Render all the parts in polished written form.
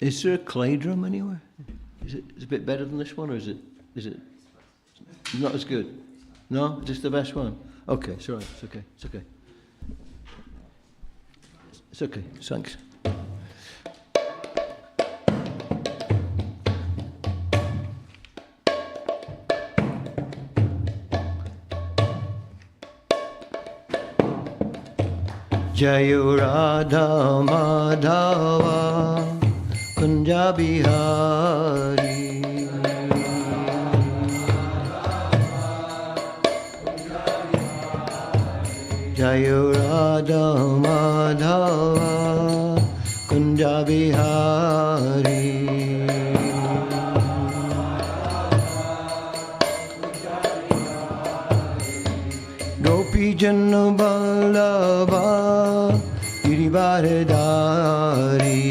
Is there a clay drum anywhere? Is it a bit better than this one, or is it not as good? No, just the best one. Okay, it's all right. It's okay. It's okay. It's okay. Thanks. Jayo Radha Madhava Kunja Bihari Jayo Radha Madhava Kunja Bihari Gopi Janna Vallabha Girivardhari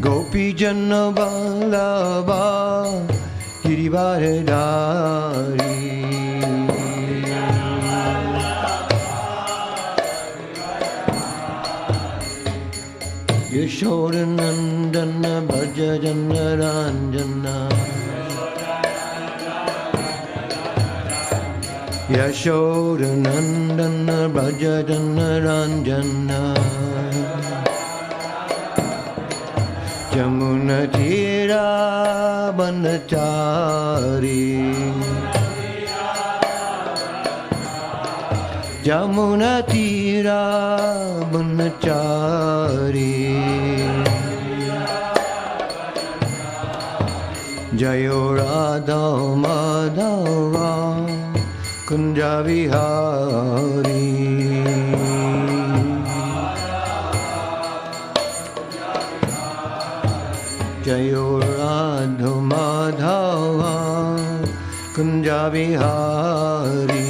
Gopi Janna Vallabha Girivardhari Yashodanandana Bhajajana Ranjana Yashodanandana Bhajajana Ranjana Jamuna Tira Banachari Jamuna Tira Banachari Jayo Radha Madhava Kunja Vihari Jayo Radha Madhava Kunja Vihari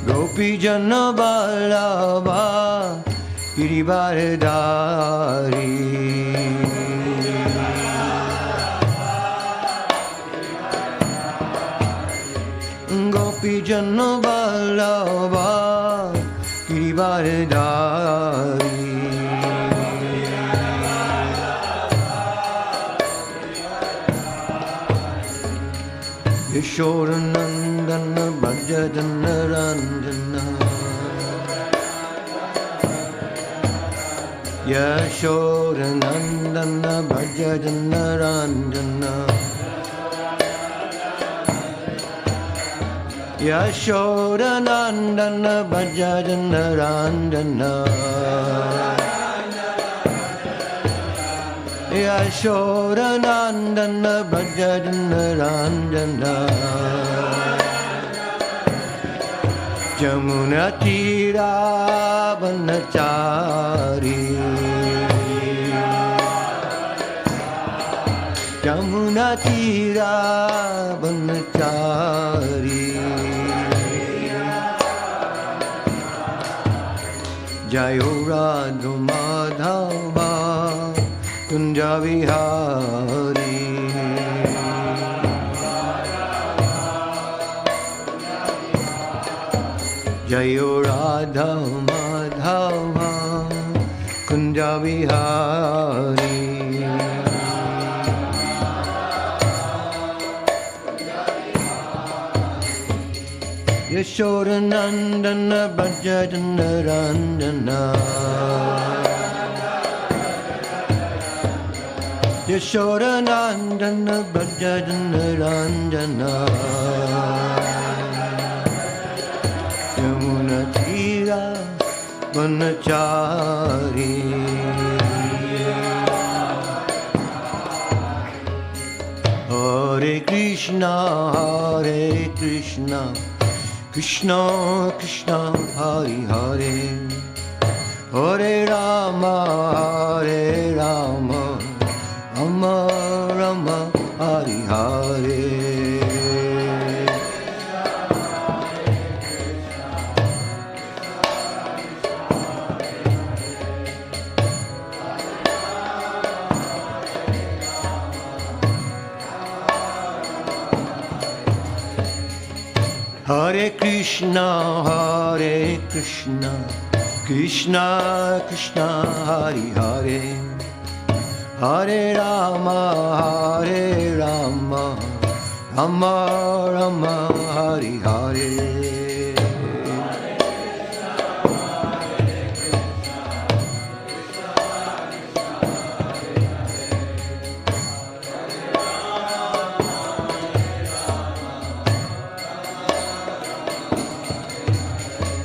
Gopi Janna Vallabha Girivardhari Gopi Janna Vallabha Girivardhari Yashodanandana Bhajajana Ranjana Yashodanandana Bhajajana Ranjana Yashodanandana Bhajajana Ranjana Yashodanandana Bhajajana Ranjana Jamuna Tira Banachari Jamuna Tira Banachari Jayo Radha Madhava Kunja Vihari Jayo Radha Madhava Kunja Vihari Yashodanandana Bhajajana Ranjana Yashodanandana Bhajajana Ranjana Yamuna Tira Banachari Hare Krishna Hare Krishna Krishna Krishna Hare Hare Hare Rama Hare Rama Rama Rama Hare Hare Hare Krishna, Krishna Krishna, Hare Hare, Hare Rama, Rama Rama, Hare Hare.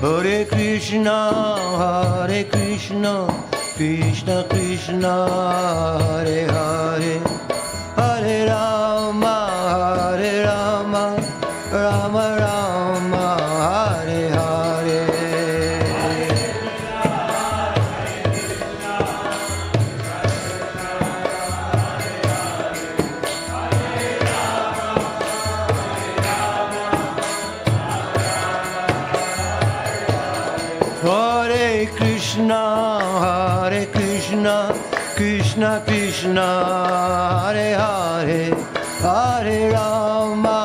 Hare Krishna, Krishna Krishna, Hare Hare, Hare Rama, Rama Rama, Hare Hare. Hare Krishna, Krishna Krishna, Hare Hare, Hare Rama,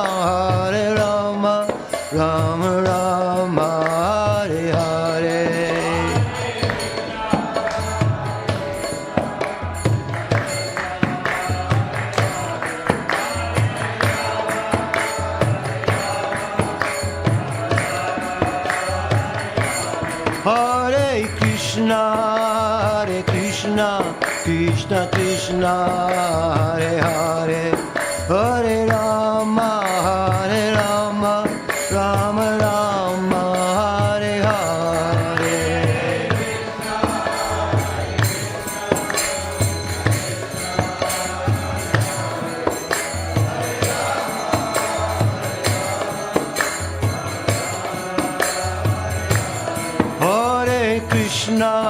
Rama Rama, Hare Hare. Hare Krishna, Krishna Krishna, Hare Hare, Hare Rama, Rama Rama, Hare Hare.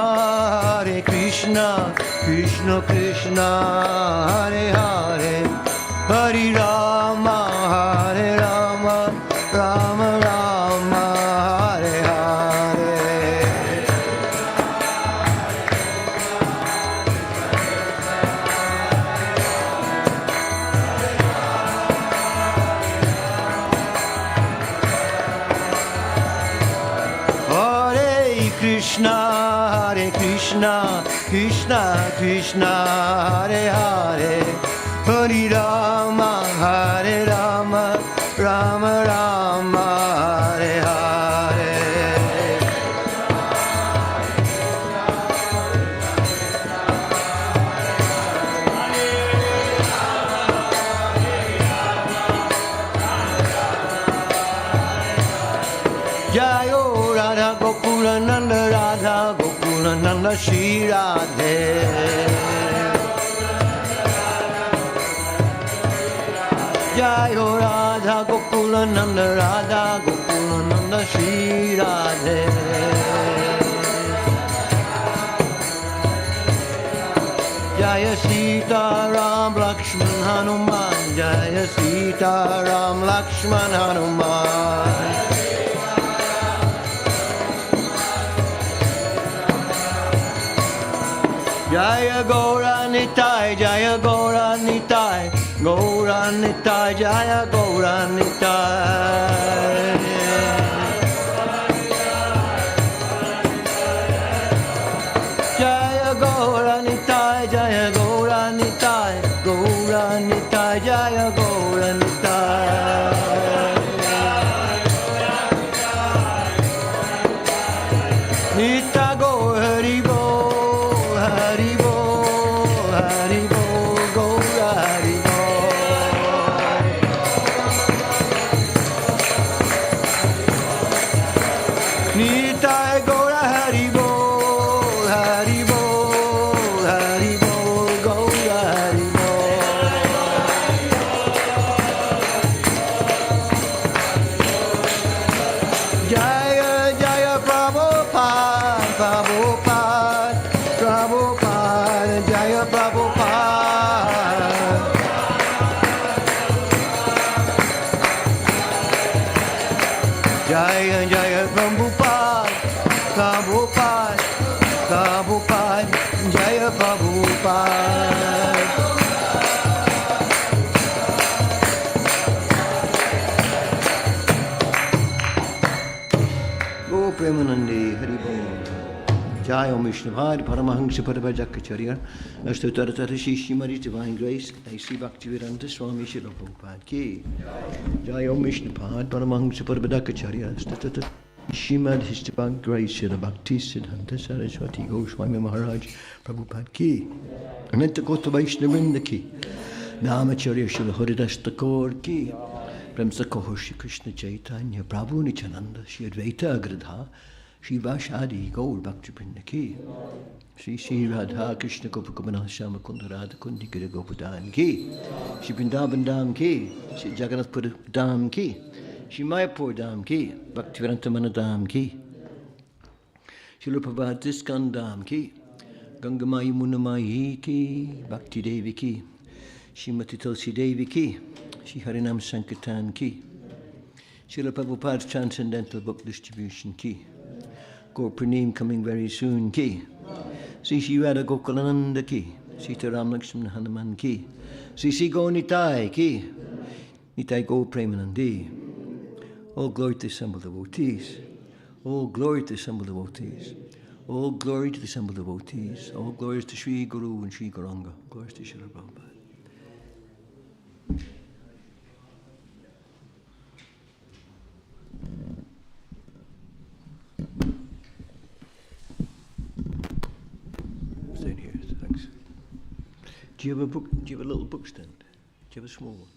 Hare Krishna, Krishna Krishna, Hare Hare, Hare Rama, Rama Rama, Hare Hare. Hare Krishna, Krishna Krishna, Hare Hare, Hare Rama, Rama Rama, Hare Hare. Jayo Radha Gokula Nanda, Radha Gokula Nanda, Shri Radhe. Jayo Radha Gokula Nanda, Radha Gokula Nanda, Shri Radhe. Jaya Sita Ram Lakshman Hanuman, Jaya Sita Ram Lakshman Hanuman. Jaya Gaura Nitai, Jaya Gaura Nitai, Gaura Nitai, Jaya Gaura Nitai. Jaya Gaura Nitai, Jaya Gaura Nitai, Gaura Nitai, Jaya Gaura Nitai. Nita Go Hari Bo, Hari Bo, Hari Bo, Gaura Hari Bo. Nita Gaura Hari Bo, Hari Bo, Hari Bo, Gaura Hari Bo. Jaya Jaya Prabhupada, Prabhupada, Prabhupada, Jaya Prabhupada. Jaya Jaya Prabhupada, Prabhupada, Prabhupada, Jaya Prabhupada. Premanande Haribol. Jai Om Vishnavad, Paramahansa Paravajakacharya, Astutartara Shishi Mary's Divine Grace, A.C. Bhaktivedanta Swami Srila Prabhupada Ki. Jai Om Vishnavad, Paramahansa Paravajakacharya, Astutartara Shrimad His Divine Grace, Srila Bhakti Siddhanta Saraswati Goswami Maharaj Prabhupada Ki. Ananta Kota Vaishnavrinda Ki. Namacharya Srila Haridas Thakur Ki. Premsakoho Shri Krishna Chaitanya Prabhu Nityananda Shri Advaita Agradha Shri Vashadi Gaur Bhakti Vrinda Ki. Shri Radha Krishna Gopakumana Shama Kunda Radha Kundi Gira Gopadan Ki. Shri Vrindavan Dham Ki. Shri Jagannath Pur Dham Ki. Shri Mayapur Dham Ki. Bhaktivedanta Mana Dham Ki. Shri Prabhupada Diskan Dham Ki. Gangamayi Munamayi Ki. Bhakti Devi Ki. Shrimati Tulsi Devi Ki. Shri Harinam Sankirtan Ki. Srila Prabhupada's Transcendental Book Distribution Ki. Gaura Purnima coming very soon Ki. Sri Radha Gokulananda Ki. Sita Ram Lakshmana Hanuman Ki. Sri Go Nitai Ki. Nitai Go Premanandi. All glory to the assembled devotees. All glory to the assembled devotees. All glory to the assembled devotees. All glories to Sri Guru and Sri Gauranga. Glories to Srila Prabhupada. Stay here, thanks. Do you have a book? Do you have a little book stand? Do you have a small one?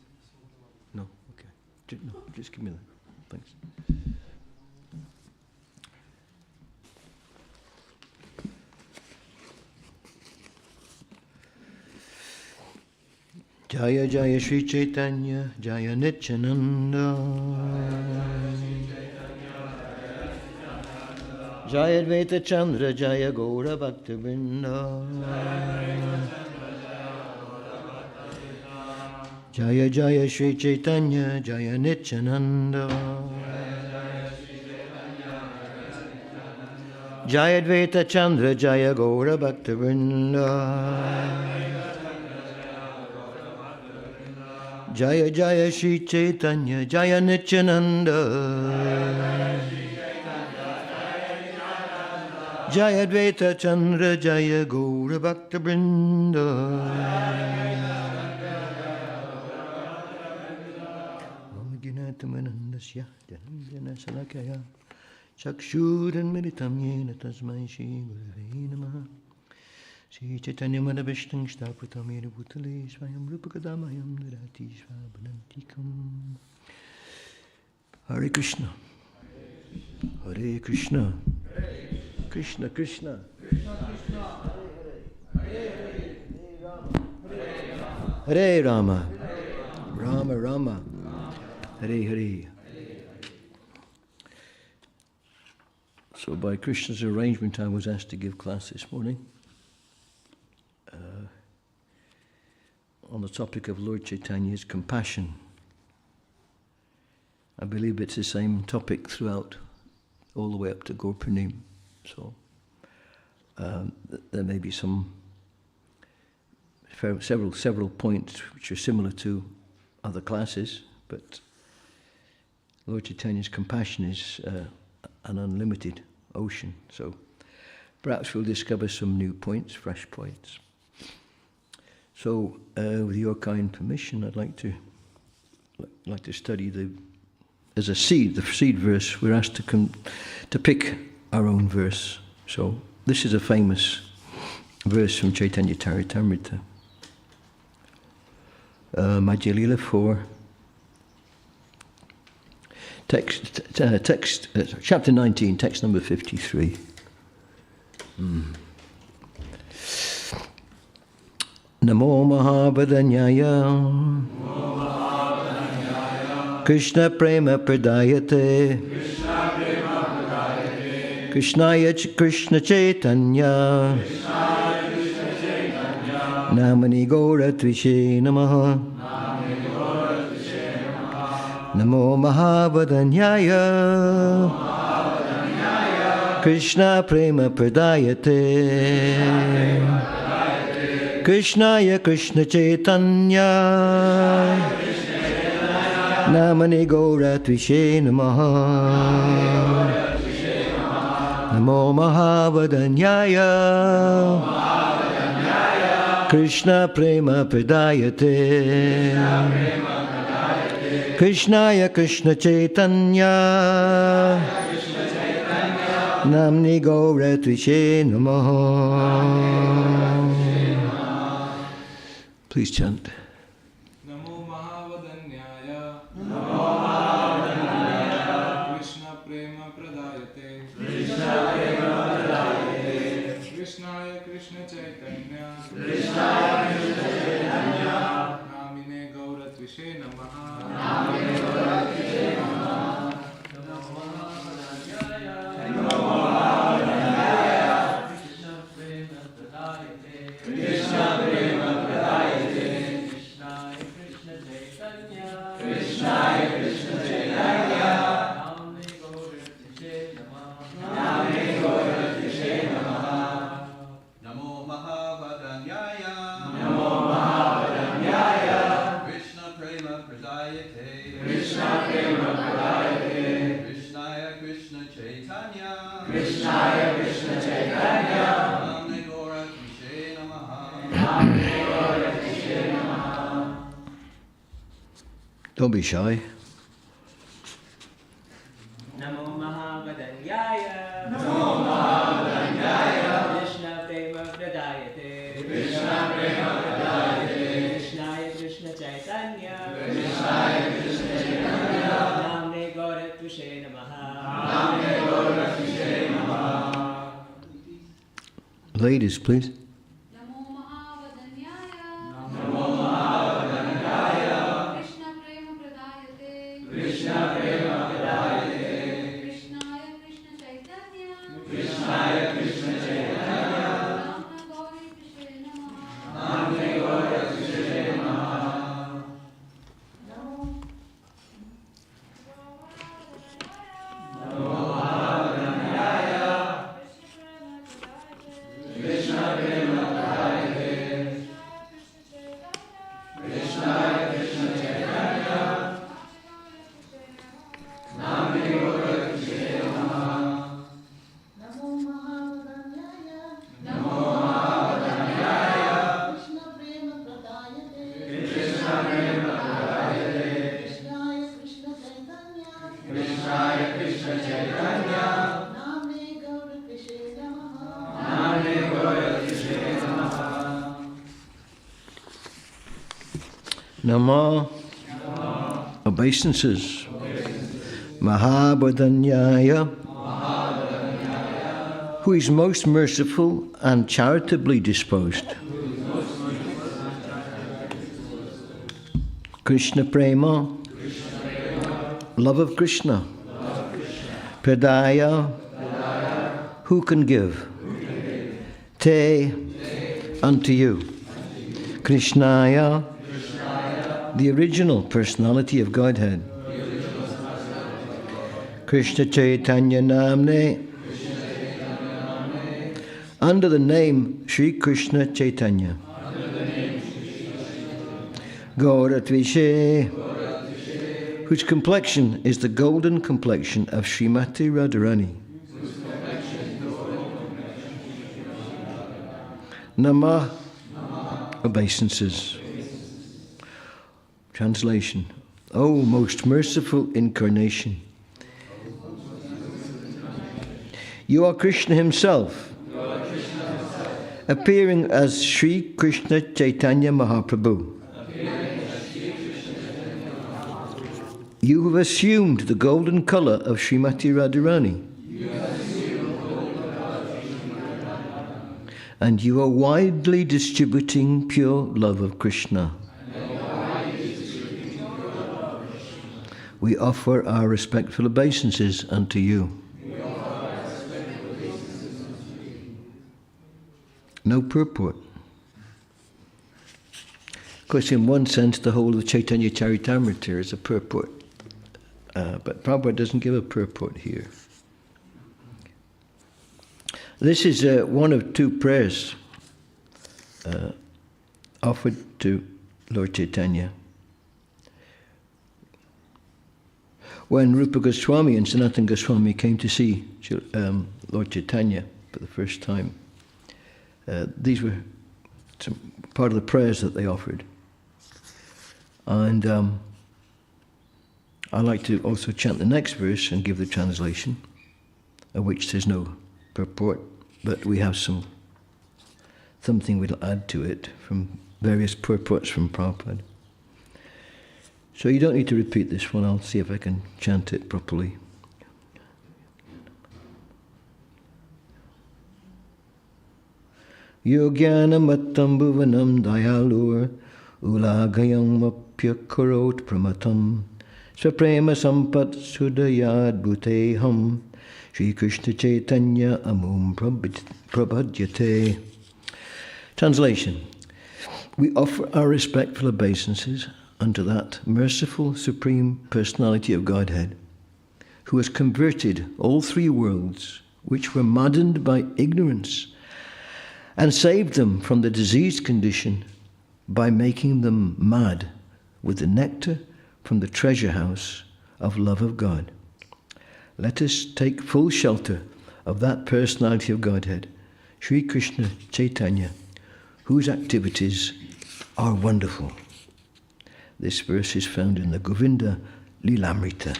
No? Okay. No, just give me that. Thanks. Jaya Jaya Shri Chaitanya Jaya Nityananda Jaya Advaita Chandra Jaya Gaura Bhakta Vrinda Jaya Jaya Shri Chaitanya Jaya Nityananda Jaya Advaita Chandra Jaya Gaura Bhakta Vrinda Jaya Jaya Shri Chaitanya Jaya Nityananda Jaya Advaita Chandra Jaya Gaura Bhakta Vrinda Om Ginata Manandasya Janandana Salakaya Chakshuran Militam Yena Tasmai Shri Gurave Namaha Shri Caitanya Mahaprabhu Shtapatamira Bhutale Swayam Rupakadamayam Nirati Svabanantikam. Hare Krishna. Hare Krishna. Krishna Krishna. Hare Rama. Rama Rama. Hare Hare. So by Krishna's arrangement I was asked to give class this morning. On the topic of Lord Chaitanya's compassion. I believe it's the same topic throughout, all the way up to Gaura Purnima. So there may be some several points which are similar to other classes, but Lord Chaitanya's compassion is an unlimited ocean. So perhaps we'll discover some new points, fresh points. So, with your kind permission, I'd like to study as a seed, the seed verse. We're asked to pick our own verse. So, this is a famous verse from Chaitanya Charitamrita, Madhya Lila 4, chapter 19, text number 53. Namo Mahavadanyaya Krishna Prema Pradayate Krishnaya Krishna Chaitanya Namani Gaura Tvishe Namaha Namo Mahavadanyaya Krishna Prema Pradayate Krishnaya Krishna Chaitanya Namani Gaura Tvishe Namaha Namo Mahavadanyaya Krishna Prema Pradayate Krishnaya Krishna Chaitanya Namni Gaura Tvishe Namaha. Please chant. Namo Mahavadanyaya Krishna Prema Pradayate Krishnaya Krishna Chaitanya Namine Gaura Tvishe Namaha. Don't be shy. Namo Mahavadanyaya Krishna Prema Pradayate Krishnaya Krishna Chaitanya Namne Gaura Tvishe Namaha. Ladies, please. Namo Mahavadanyaya Krishna Prema Pradayate Krishnaya Krishna Chaitanya Namne Gaura Tvishe Namaha. Nama obeisances. Mahabodhanyaya, who is most merciful and charitably disposed. Krishna Prema, love of Krishna. Pradaya, who can give. Te, unto you. Krishnaya, the original personality of Godhead. Krishna Chaitanya Namne, under the name Sri Krishna Chaitanya. Gaura Tvishe, whose complexion is the golden complexion of Srimati Radharani. Namah, obeisances. Translation. O most merciful incarnation, you are Krishna himself, appearing as Sri Krishna Caitanya Mahaprabhu. You have assumed the golden colour of Srimati Radharani. And you are widely distributing pure love of Krishna. We offer our respectful obeisances unto you. No purport. Of course, in one sense, the whole of Chaitanya Charitamrita is a purport. But Prabhupada doesn't give a purport here. This is one of two prayers offered to Lord Chaitanya. when Rupa Goswami and Sanatana Goswami came to see Lord Chaitanya for the first time, these were part of the prayers that they offered. And I like to also chant the next verse and give the translation, of which there's no purport, but we have something we'll add to it from various purports from Prabhupada. So you don't need to repeat this one. I'll see if I can chant it properly. Yogyana mattam bhuvanam dayalur ulagayam vapya karot pramatam swaprema sampat sudayad bhuteham Shri Krishna Caitanya amum prabhadyate. Translation. We offer our respectful obeisances unto that merciful Supreme Personality of Godhead, who has converted all three worlds which were maddened by ignorance and saved them from the diseased condition by making them mad with the nectar from the treasure house of love of God. Let us take full shelter of that Personality of Godhead, Sri Krishna Chaitanya, whose activities are wonderful. This verse is found in the Govinda Lilamrita.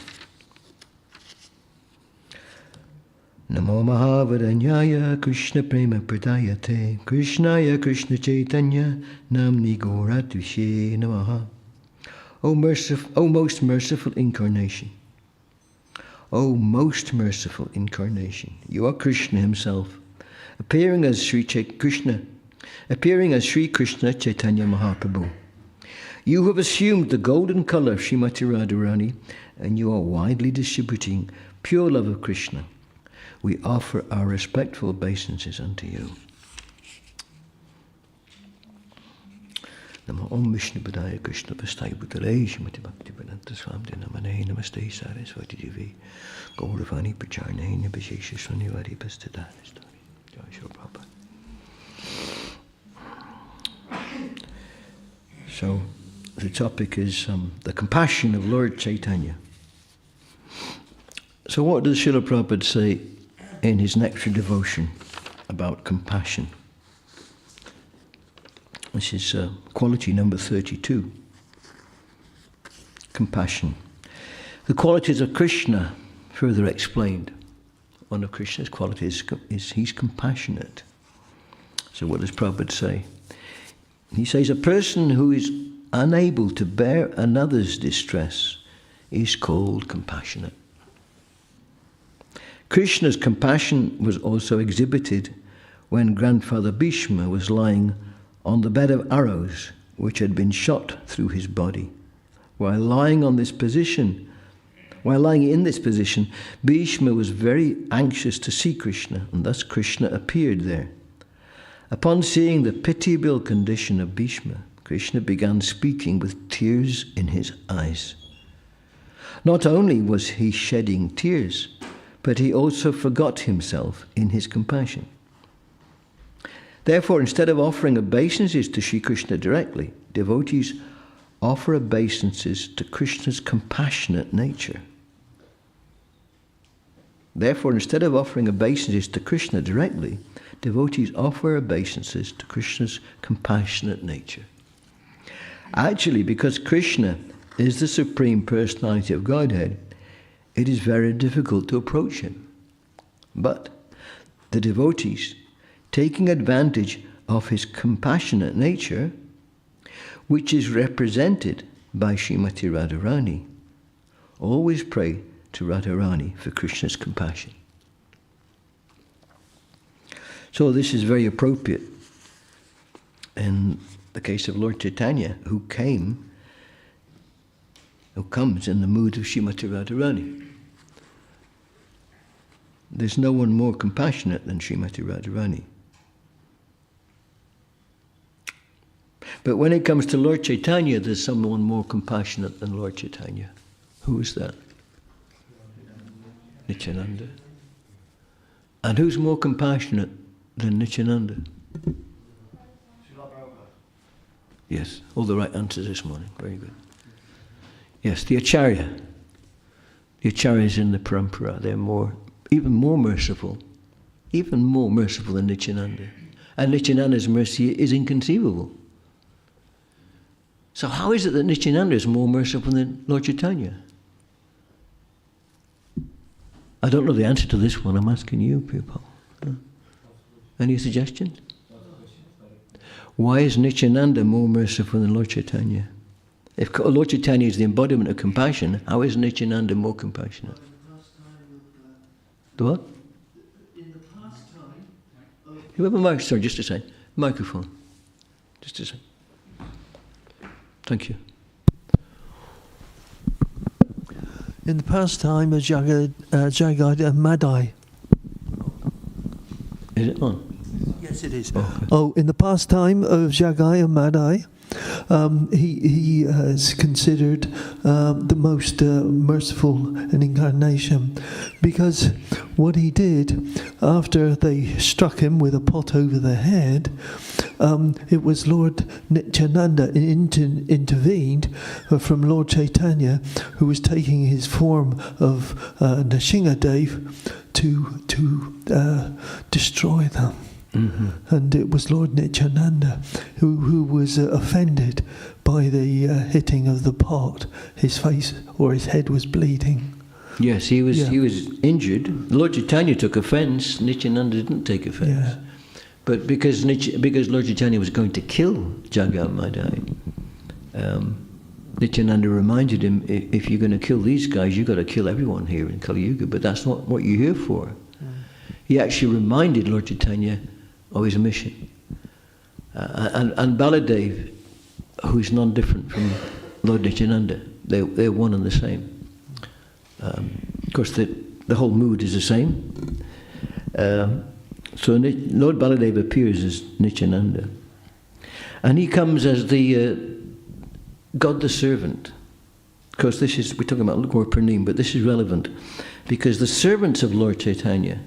Namo Mahavadanyaya Krishna Prema Pradayate Krishnaya Krishna Chaitanya Namni Gaura Purnima Namaha. O most merciful incarnation, O most merciful incarnation, you are Krishna himself, appearing as Sri Krishna Caitanya Mahaprabhu. You have assumed the golden color of Srimati Radharani, and you are widely distributing pure love of Krishna. We offer our respectful obeisances unto you. Namo Om Vishnu Padaya Krishna Vastai Bhutale Shrimati Bhakti Vedanta Swami Namane Namaste Saraswati Devi Gauravani Pracharne Nabhishesha Sunivari Pastadhanistari. Jai Shri Prabhupada. So the topic is the compassion of Lord Chaitanya. So what does Srila Prabhupada say in his Nectar Devotion about compassion? This is quality number 32. Compassion. The qualities of Krishna, further explained. One of Krishna's qualities is he's compassionate. So what does Prabhupada say? He says a person who is unable to bear another's distress is called compassionate. Krishna's compassion was also exhibited when Grandfather Bhishma was lying on the bed of arrows which had been shot through his body. While lying in this position, Bhishma was very anxious to see Krishna, and thus Krishna appeared there. Upon seeing the pitiable condition of Bhishma, Krishna began speaking with tears in his eyes. Not only was he shedding tears, but he also forgot himself in his compassion. Therefore, instead of offering obeisances to Sri Krishna directly, devotees offer obeisances to Krishna's compassionate nature. Therefore, instead of offering obeisances to Krishna directly, devotees offer obeisances to Krishna's compassionate nature. Actually, because Krishna is the Supreme Personality of Godhead, it is very difficult to approach him. But the devotees, taking advantage of his compassionate nature, which is represented by Srimati Radharani, always pray to Radharani for Krishna's compassion. So this is very appropriate in the case of Lord Chaitanya, who comes in the mood of Srimati Radharani. There's no one more compassionate than Srimati Radharani. But when it comes to Lord Chaitanya, there's someone more compassionate than Lord Chaitanya. Who is that? Nityananda. And who's more compassionate than Nityananda? Yes, all the right answers this morning. Very good. Yes, the Acharya. The Acharyas in the Parampara, they're even more merciful than Nityananda. And Nityananda's mercy is inconceivable. So how is it that Nityananda is more merciful than Lord Chaitanya? I don't know the answer to this one. I'm asking you people. Any suggestions? Why is Nityananda more merciful than Lord Chaitanya? If Lord Chaitanya is the embodiment of compassion, how is Nityananda more compassionate? The what? In the past time of... You have a mic? Sorry, just a second. Microphone. Just a second. Thank you. In the past time of Jagat Madai. Is it on? Yes, it is. Okay. Oh, in the past time of Jagai Madai, he is considered the most merciful in incarnation, because what he did after they struck him with a pot over the head, it was Lord Nityananda intervened from Lord Chaitanya, who was taking his form of Nrsingadev to destroy them. Mm-hmm. And it was Lord Nityananda who was offended by the hitting of the pot. His face or his head was bleeding. Yes, he was injured. Lord Chaitanya took offence. Nityananda didn't take offence. Yeah. But because Lord Chaitanya was going to kill Jagat Madai, Nityananda reminded him, if you're going to kill these guys, you've got to kill everyone here in Kali Yuga, but that's not what you're here for. He actually reminded Lord Chaitanya of his mission. And Baladev, who's non-different from Lord Nityananda, they're one and the same. Of course, the whole mood is the same. So Lord Baladev appears as Nityananda. And he comes as the God the servant. Of course, we're talking about Gaura Purnima, but this is relevant because the servants of Lord Chaitanya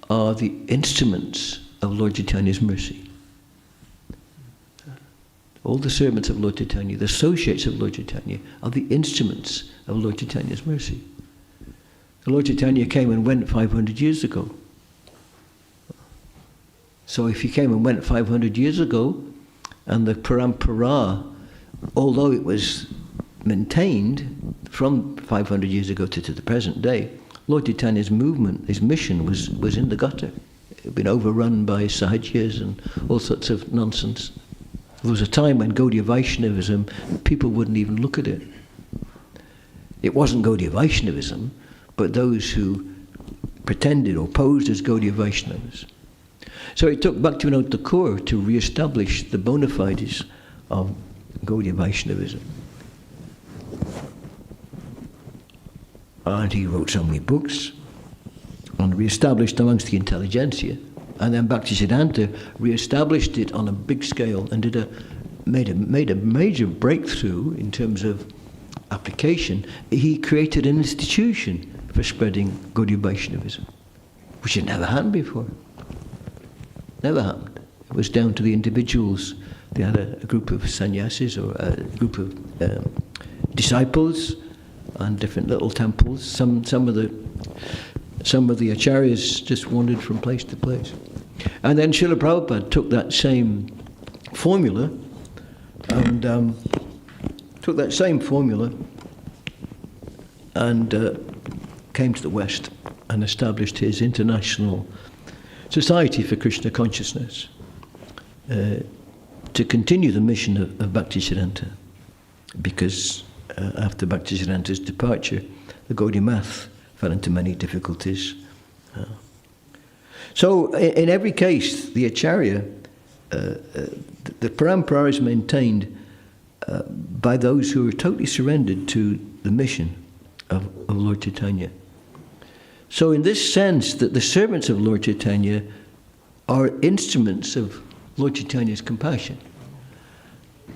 are the instruments of Lord Chaitanya's mercy. All the servants of Lord Chaitanya, the associates of Lord Chaitanya, are the instruments of Lord Chaitanya's mercy. The Lord Chaitanya came and went 500 years ago. So if he came and went 500 years ago, and the Parampara, although it was maintained from 500 years ago to the present day, Lord Chaitanya's movement, his mission was in the gutter. It had been overrun by Sahajas and all sorts of nonsense. There was a time when Gaudiya Vaishnavism, people wouldn't even look at it. It wasn't Gaudiya Vaishnavism, but those who pretended or posed as Gaudiya Vaishnavas. So it took Bhaktivinoda Thakur to re-establish the bona fides of Gaudiya Vaishnavism. And he wrote so many books and re-established amongst the intelligentsia. And then Bhaktisiddhanta re-established it on a big scale and made a major breakthrough in terms of application. He created an institution for spreading Gaudiya Vaishnavism, which had never happened before. Never happened. It was down to the individuals. They had a group of sannyasis or a group of disciples and different little temples. Some of the acharyas just wandered from place to place. And then Srila Prabhupada took that same formula and came to the West and established his International Society for Krishna Consciousness to continue the mission of Bhaktisiddhanta, because after Bhaktisiddhanta's departure, the Gaudiya Math fell into many difficulties. So in every case, the Acharya, the parampara is maintained by those who are totally surrendered to the mission of Lord Chaitanya. So in this sense, that the servants of Lord Chaitanya are instruments of Lord Chaitanya's compassion.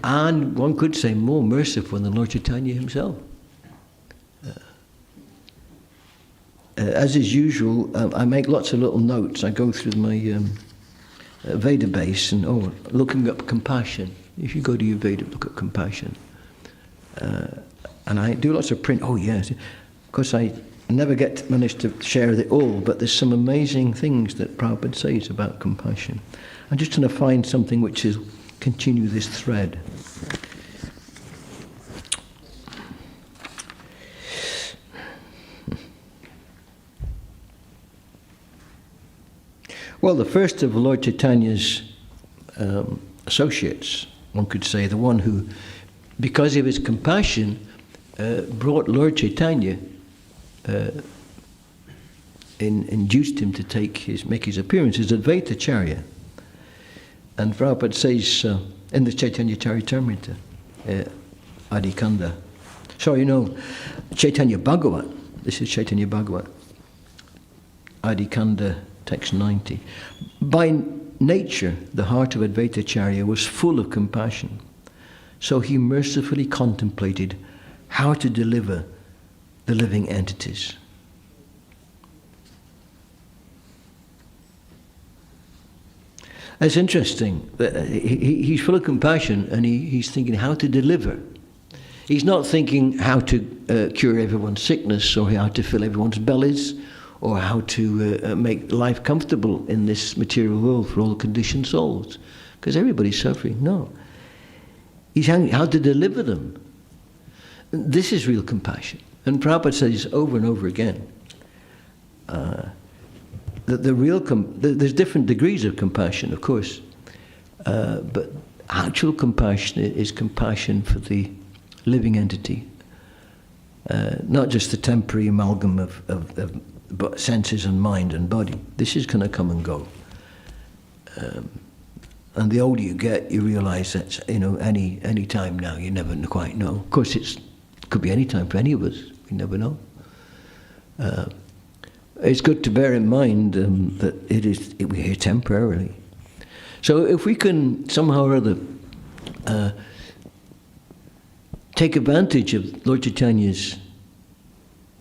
And one could say more merciful than Lord Chaitanya himself. As is usual, I make lots of little notes. I go through my Veda base and looking up compassion. If you go to your Veda, look at compassion. And I do lots of print. Oh yes, Of course, I never manage to share it all, but there's some amazing things that Prabhupada says about compassion. I'm just trying to find something which will continue this thread. Well, the first of Lord Chaitanya's associates, one could say, the one who, because of his compassion, brought Lord Chaitanya, induced him to make his appearance, is Advaitacharya. And Prabhupada says in the Caitanya Charitamrita, Adikanda. Sorry, no, Chaitanya Bhagavat. This is Chaitanya Bhagavat. Adikanda, text 90. By nature, the heart of Advaitacharya was full of compassion. So he mercifully contemplated how to deliver the living entities. It's interesting that he's full of compassion and he's thinking how to deliver. He's not thinking how to cure everyone's sickness or how to fill everyone's bellies or how to make life comfortable in this material world for all conditioned souls, because everybody's suffering. No. He's how to deliver them. This is real compassion. And Prabhupada says over and over again that there's different degrees of compassion, of course, but actual compassion is compassion for the living entity, not just the temporary amalgam of senses and mind and body. This is going to come and go. And the older you get, you realise that, any time now, you never quite know. Of course, it could be any time for any of us. We never know. It's good to bear in mind that we're here temporarily. So if we can somehow or other take advantage of Lord Chaitanya's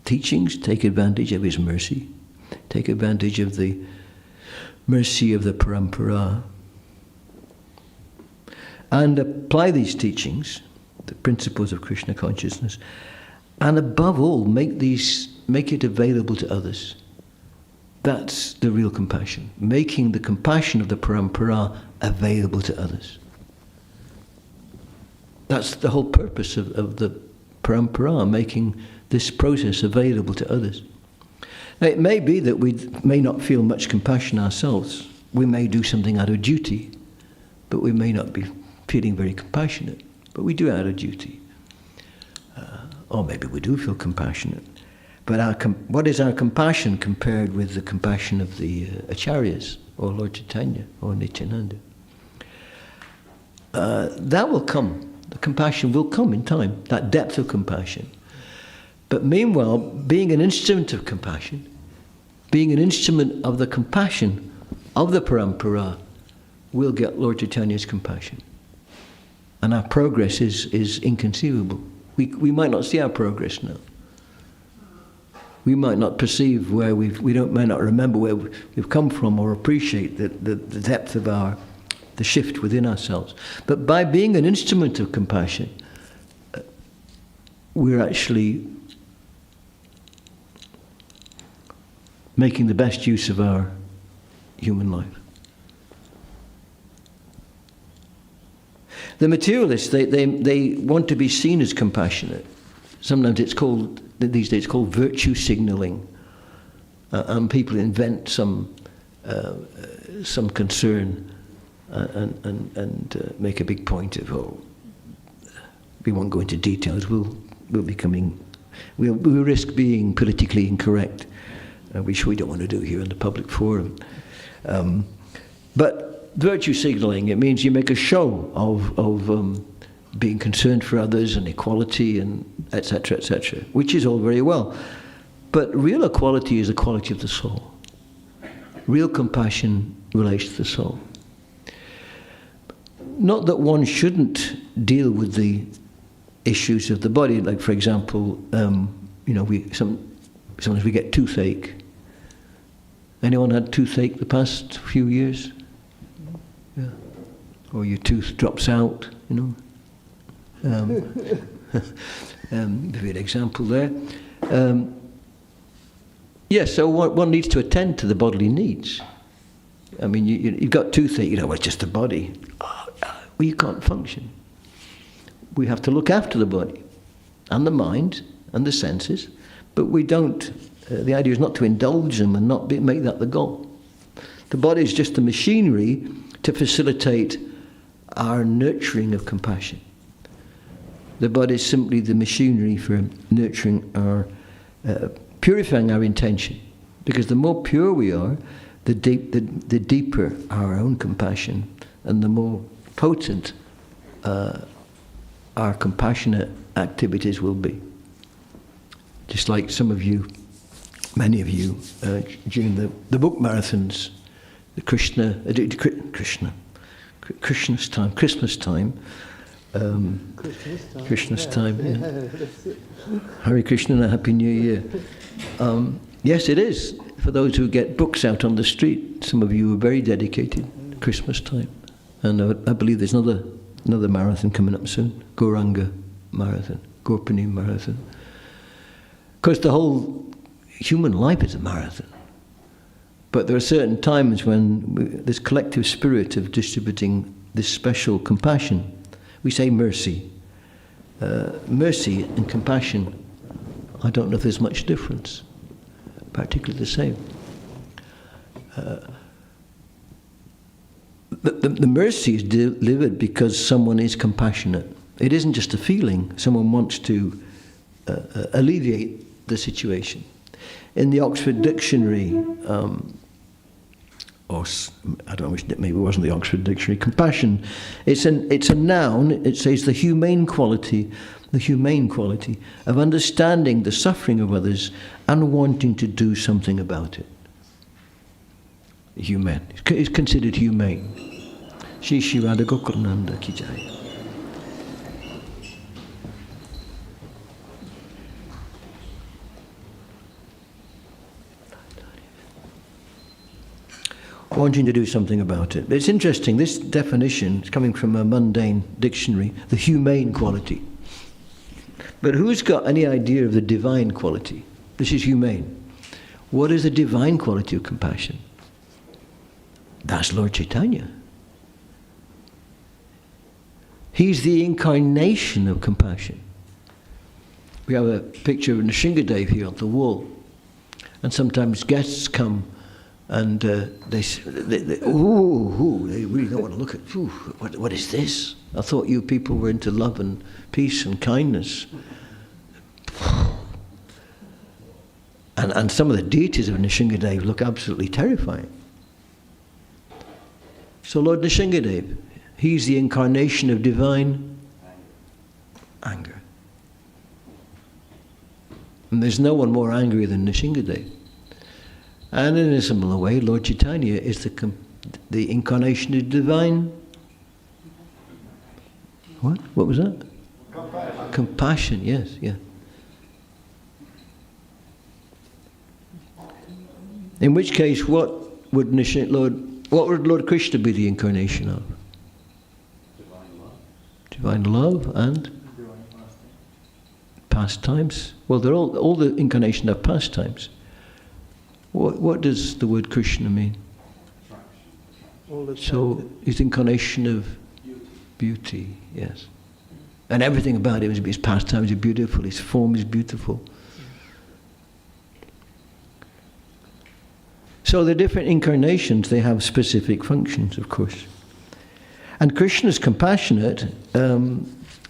teachings, take advantage of his mercy, take advantage of the mercy of the parampara, and apply these teachings, the principles of Krishna consciousness, and above all, make it available to others. That's the real compassion, making the compassion of the parampara available to others. That's the whole purpose of the parampara, making this process available to others. Now, it may be that we may not feel much compassion ourselves. We may do something out of duty, but we may not be feeling very compassionate, but we do it out of duty. Or maybe we do feel compassionate. But what is our compassion compared with the compassion of the Acharyas, or Lord Chaitanya, or Nityananda? That will come. The compassion will come in time, that depth of compassion. But meanwhile, being an instrument of compassion, being an instrument of the compassion of the parampara, will get Lord Chaitanya's compassion. And our progress is inconceivable. We might not see our progress now. We might not perceive where might not remember where we've come from or appreciate the depth of the shift within ourselves. But by being an instrument of compassion, we're actually making the best use of our human life. The materialists, they want to be seen as compassionate. Sometimes these days it's called virtue signaling. And people invent some concern and make a big point of, we won't go into details, we'll risk being politically incorrect, which we don't want to do here in the public forum. But virtue signaling, it means you make a show of being concerned for others and equality and etc., which is all very well. But real equality is the quality of the soul. Real compassion relates to the soul. Not that one shouldn't deal with the issues of the body, like for example, sometimes we get toothache. Anyone had toothache the past few years? Yeah. Or your tooth drops out, Give you an example there. Yes, so one needs to attend to the bodily needs. I mean, you've got toothache, well, it's just the body. Well, you can't function. We have to look after the body and the mind and the senses, but we don't, the idea is not to indulge them and not make that the goal. The body is just the machinery to facilitate our nurturing of compassion. The body is simply the machinery for nurturing our, purifying our intention. Because the more pure we are, the deeper our own compassion, and the more potent our compassionate activities will be. Just like some of you, many of you, during the book marathons, the Christmas time, Christmas time, yeah. Hare Krishna and a Happy New Year. Yes, it is. For those who get books out on the street, some of you are very dedicated to Christmas time. And I believe there's another marathon coming up soon, Gaura Purnima marathon. Because the whole human life is a marathon. But there are certain times when this collective spirit of distributing this special compassion, we say mercy. Mercy and compassion, I don't know if there's much difference. Practically the same. The mercy is delivered because someone is compassionate. It isn't just a feeling. Someone wants to alleviate the situation. In the Oxford Dictionary, or I don't know which, maybe it wasn't the Oxford Dictionary, compassion, it's a noun. It says the humane quality of understanding the suffering of others and wanting to do something about it. Humane. It's considered humane. Shri Shri Radha Gokulananda ki jai. Wanting to do something about it. It's interesting, this definition is coming from a mundane dictionary, the humane quality. But who's got any idea of the divine quality? This is humane. What is the divine quality of compassion? That's Lord Caitanya. He's the incarnation of compassion. We have a picture of Nrsingadev here on the wall. And sometimes guests come and they really don't want to look at, what is this? I thought you people were into love and peace and kindness. And some of the deities of Nrsingadev look absolutely terrifying. So Lord Nrsingadev, he's the incarnation of divine anger. And there's no one more angry than Nrsingadev. And in a similar way, Lord Caitanya is the incarnation of divine. What? What was that? Compassion, yes, yeah. In which case, what would Lord Krishna be the incarnation of? Divine love and pastimes. Well, they're all the incarnation of pastimes. What does the word Krishna mean? So it's the incarnation of beauty, yes. And everything about him, his pastimes are beautiful, his form is beautiful. So the different incarnations, they have specific functions, of course. And Krishna's compassionate,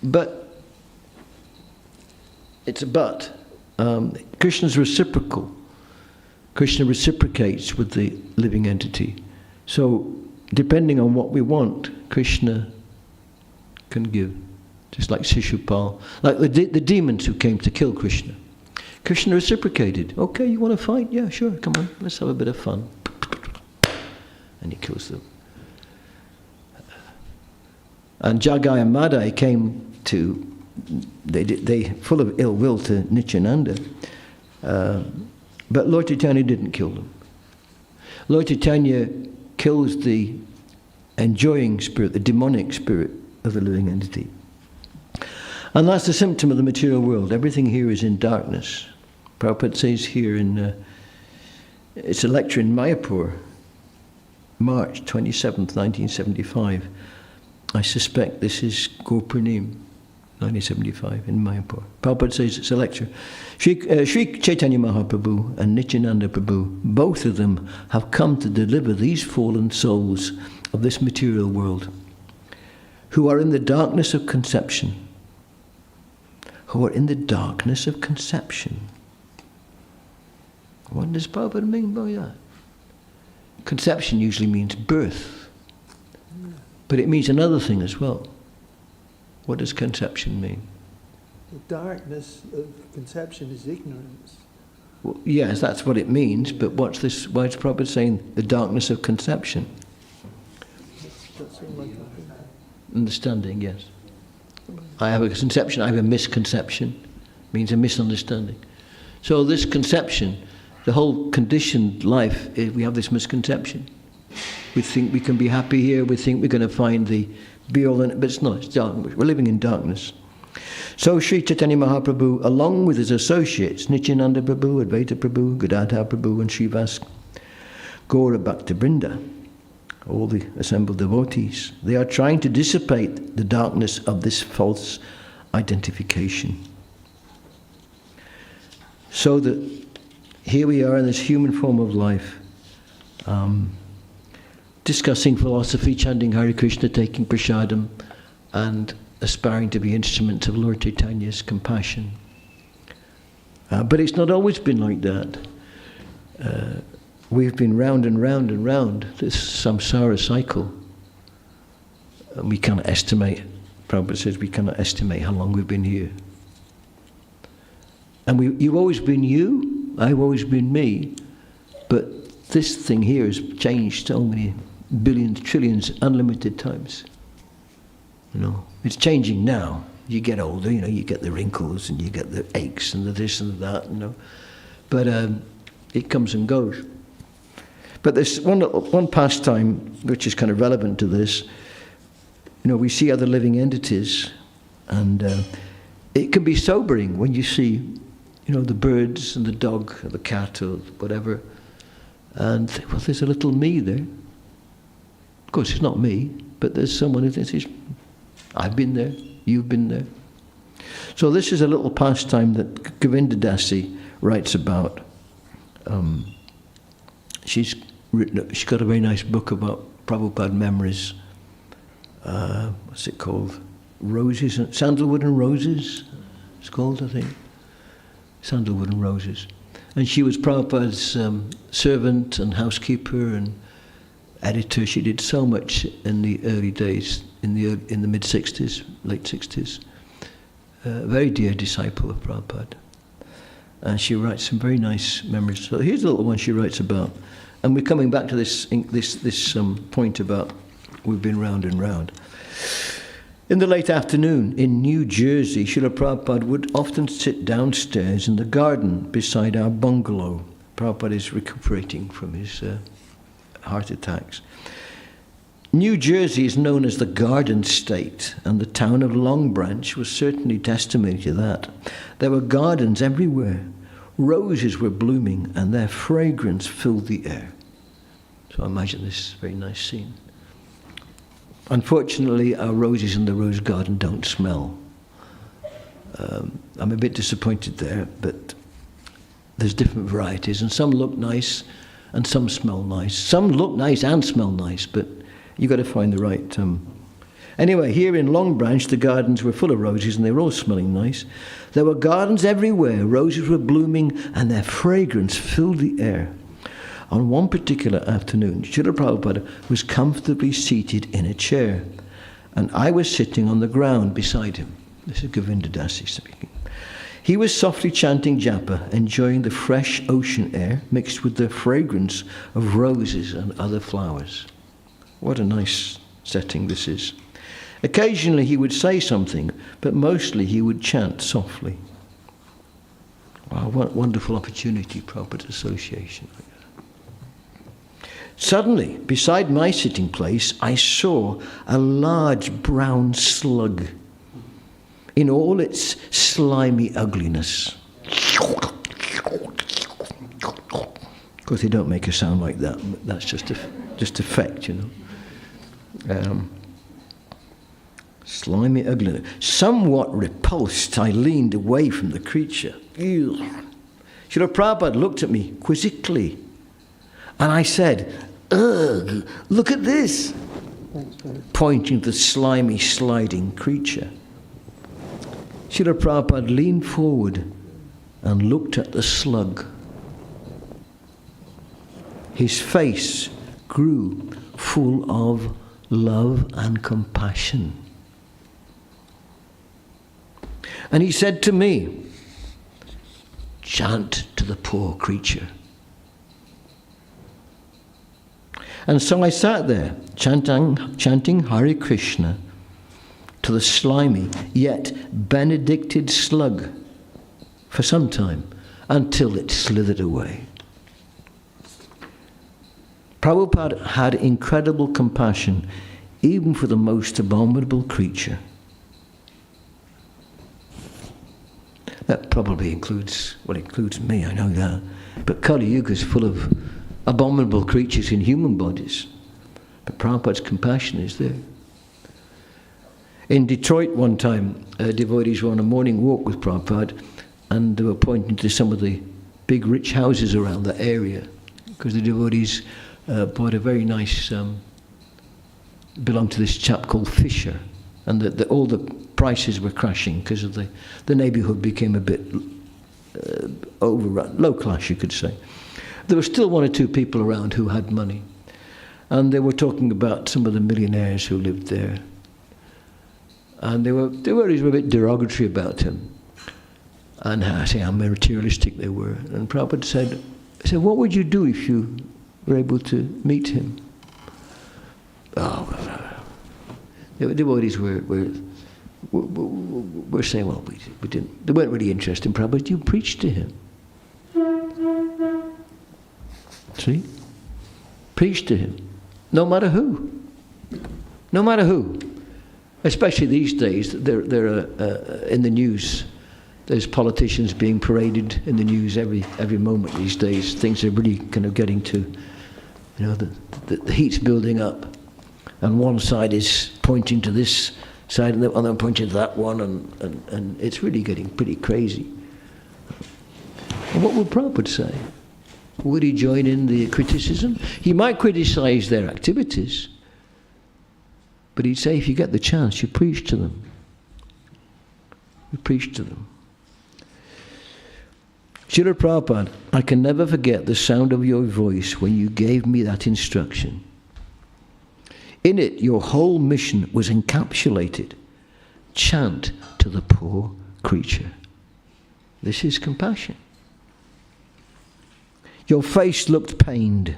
but it's a but. Krishna's reciprocal. Krishna reciprocates with the living entity. So, depending on what we want, Krishna can give. Just like Shishupal. Like the demons who came to kill Krishna. Krishna reciprocated. Okay, you want to fight? Yeah, sure, come on, let's have a bit of fun. And he kills them. And Jagai and Madai came to, they full of ill will to Nityananda. But Lord Caitanya didn't kill them. Lord Caitanya kills the enjoying spirit, the demonic spirit of the living entity. And that's the symptom of the material world. Everything here is in darkness. Prabhupada says here in It's a lecture in Mayapur, March 27th, 1975. I suspect this is Gaura Purnima, 1975, in Mayapur. Prabhupada says it's a lecture. Sri Caitanya Mahaprabhu and Nityananda Prabhu, both of them have come to deliver these fallen souls of this material world, who are in the darkness of conception. Who are in the darkness of conception. What does Prabhupada mean by that? Conception usually means birth. But it means another thing as well. What does conception mean? The darkness of conception is ignorance. Well, yes, that's what it means, but what's this? Why is Prabhupada saying the darkness of conception? That seems like Understanding, yes. I have a conception, I have a misconception, means a misunderstanding. So this conception, the whole conditioned life, we have this misconception. We think we can be happy here, we think we're going to find the be-all, but it's not, it's darkness. We're living in darkness. So Sri Caitanya Mahaprabhu, along with his associates, Nityananda Prabhu, Advaita Prabhu, Gadadhar Prabhu and Srivas Gaura Bhakta Vrinda, all the assembled devotees, they are trying to dissipate the darkness of this false identification. So that here we are in this human form of life, discussing philosophy, chanting Hare Krishna, taking prasadam, and aspiring to be instruments of Lord Chaitanya's compassion. But it's not always been like that. We've been round and round and round this samsara cycle. And we cannot estimate, Prabhupada says, we cannot estimate how long we've been here. And you've always been you, I've always been me, but this thing here has changed so many billions, trillions, unlimited times. You know, it's changing now. You get older, you know, you get the wrinkles and you get the aches and the this and the that, you know. But it comes and goes. But there's one pastime which is kind of relevant to this. You know, we see other living entities, and it can be sobering when you see, you know, the birds and the dog or the cat or whatever, and think, well, there's a little me there. Of course, it's not me, but there's someone who thinks, I've been there, you've been there. So this is a little pastime that Govinda Dasi writes about. She's got a very nice book about Prabhupada memories. What's it called? Roses, Sandalwood and Roses, it's called, I think. Sandalwood and Roses. And she was Prabhupada's servant and housekeeper and editor. She did so much in the early days, in the mid-60s, late 60s. Very dear disciple of Prabhupada. And she writes some very nice memories. So here's a little one she writes about. And we're coming back to this point about we've been round and round. In the late afternoon in New Jersey, Srila Prabhupada would often sit downstairs in the garden beside our bungalow. Prabhupada is recuperating from his heart attacks. New Jersey is known as the Garden State, and the town of Long Branch was certainly testimony to that. There were gardens everywhere. Roses were blooming, and their fragrance filled the air. So imagine this very nice scene. Unfortunately, our roses in the rose garden don't smell. I'm a bit disappointed there, but there's different varieties, and some look nice, and some smell nice. Some look nice and smell nice, but you've got to find the right... Anyway, here in Long Branch, the gardens were full of roses, and they were all smelling nice. There were gardens everywhere. Roses were blooming, and their fragrance filled the air. On one particular afternoon, Srila Prabhupada was comfortably seated in a chair, and I was sitting on the ground beside him. This is Govinda Dasi speaking. He was softly chanting japa, enjoying the fresh ocean air mixed with the fragrance of roses and other flowers. What a nice setting this is. Occasionally he would say something, but mostly he would chant softly. Wow, what wonderful opportunity, Prabhupada Association. Suddenly, beside my sitting place, I saw a large brown slug in all its slimy ugliness. Of course, they don't make a sound like that. But that's just effect, you know. Slimy, ugly. Somewhat repulsed, I leaned away from the creature. Ew. Srila Prabhupada looked at me quizzically, and I said, "Ugh, look at this," pointing to the slimy, sliding creature. Srila Prabhupada leaned forward and looked at the slug. His face grew full of love and compassion. And he said to me, "Chant to the poor creature." And so I sat there, chanting Hare Krishna to the slimy, yet benedicted slug for some time, until it slithered away. Prabhupada had incredible compassion, even for the most abominable creature. That probably includes me, I know that. But Kali Yuga is full of abominable creatures in human bodies. But Prabhupada's compassion is there. In Detroit one time, devotees were on a morning walk with Prabhupada, and they were pointing to some of the big rich houses around that area, because the devotees bought a very nice, belonged to this chap called Fisher, and all the prices were crashing because of the neighbourhood became a bit overrun, low class you could say. There were still one or two people around who had money, and they were talking about some of the millionaires who lived there, and they were a bit derogatory about him, and how materialistic they were. And Prabhupada said, "What would you do if you were able to meet him?" The devotees were saying, "Well, we didn't." They weren't really interested in Prabhupada. You preached to him. See? Preach to him. No matter who. No matter who. Especially these days, there are in the news. There's politicians being paraded in the news every moment these days. Things are really kind of getting to, the heat's building up, and one side is pointing to this side, and then pointing to that one, and it's really getting pretty crazy. And what would Prabhupada say? Would he join in the criticism? He might criticize their activities, but he'd say, if you get the chance, you preach to them. You preach to them. Srila Prabhupada, I can never forget the sound of your voice when you gave me that instruction. In it, your whole mission was encapsulated. Chant to the poor creature. This is compassion. Your face looked pained,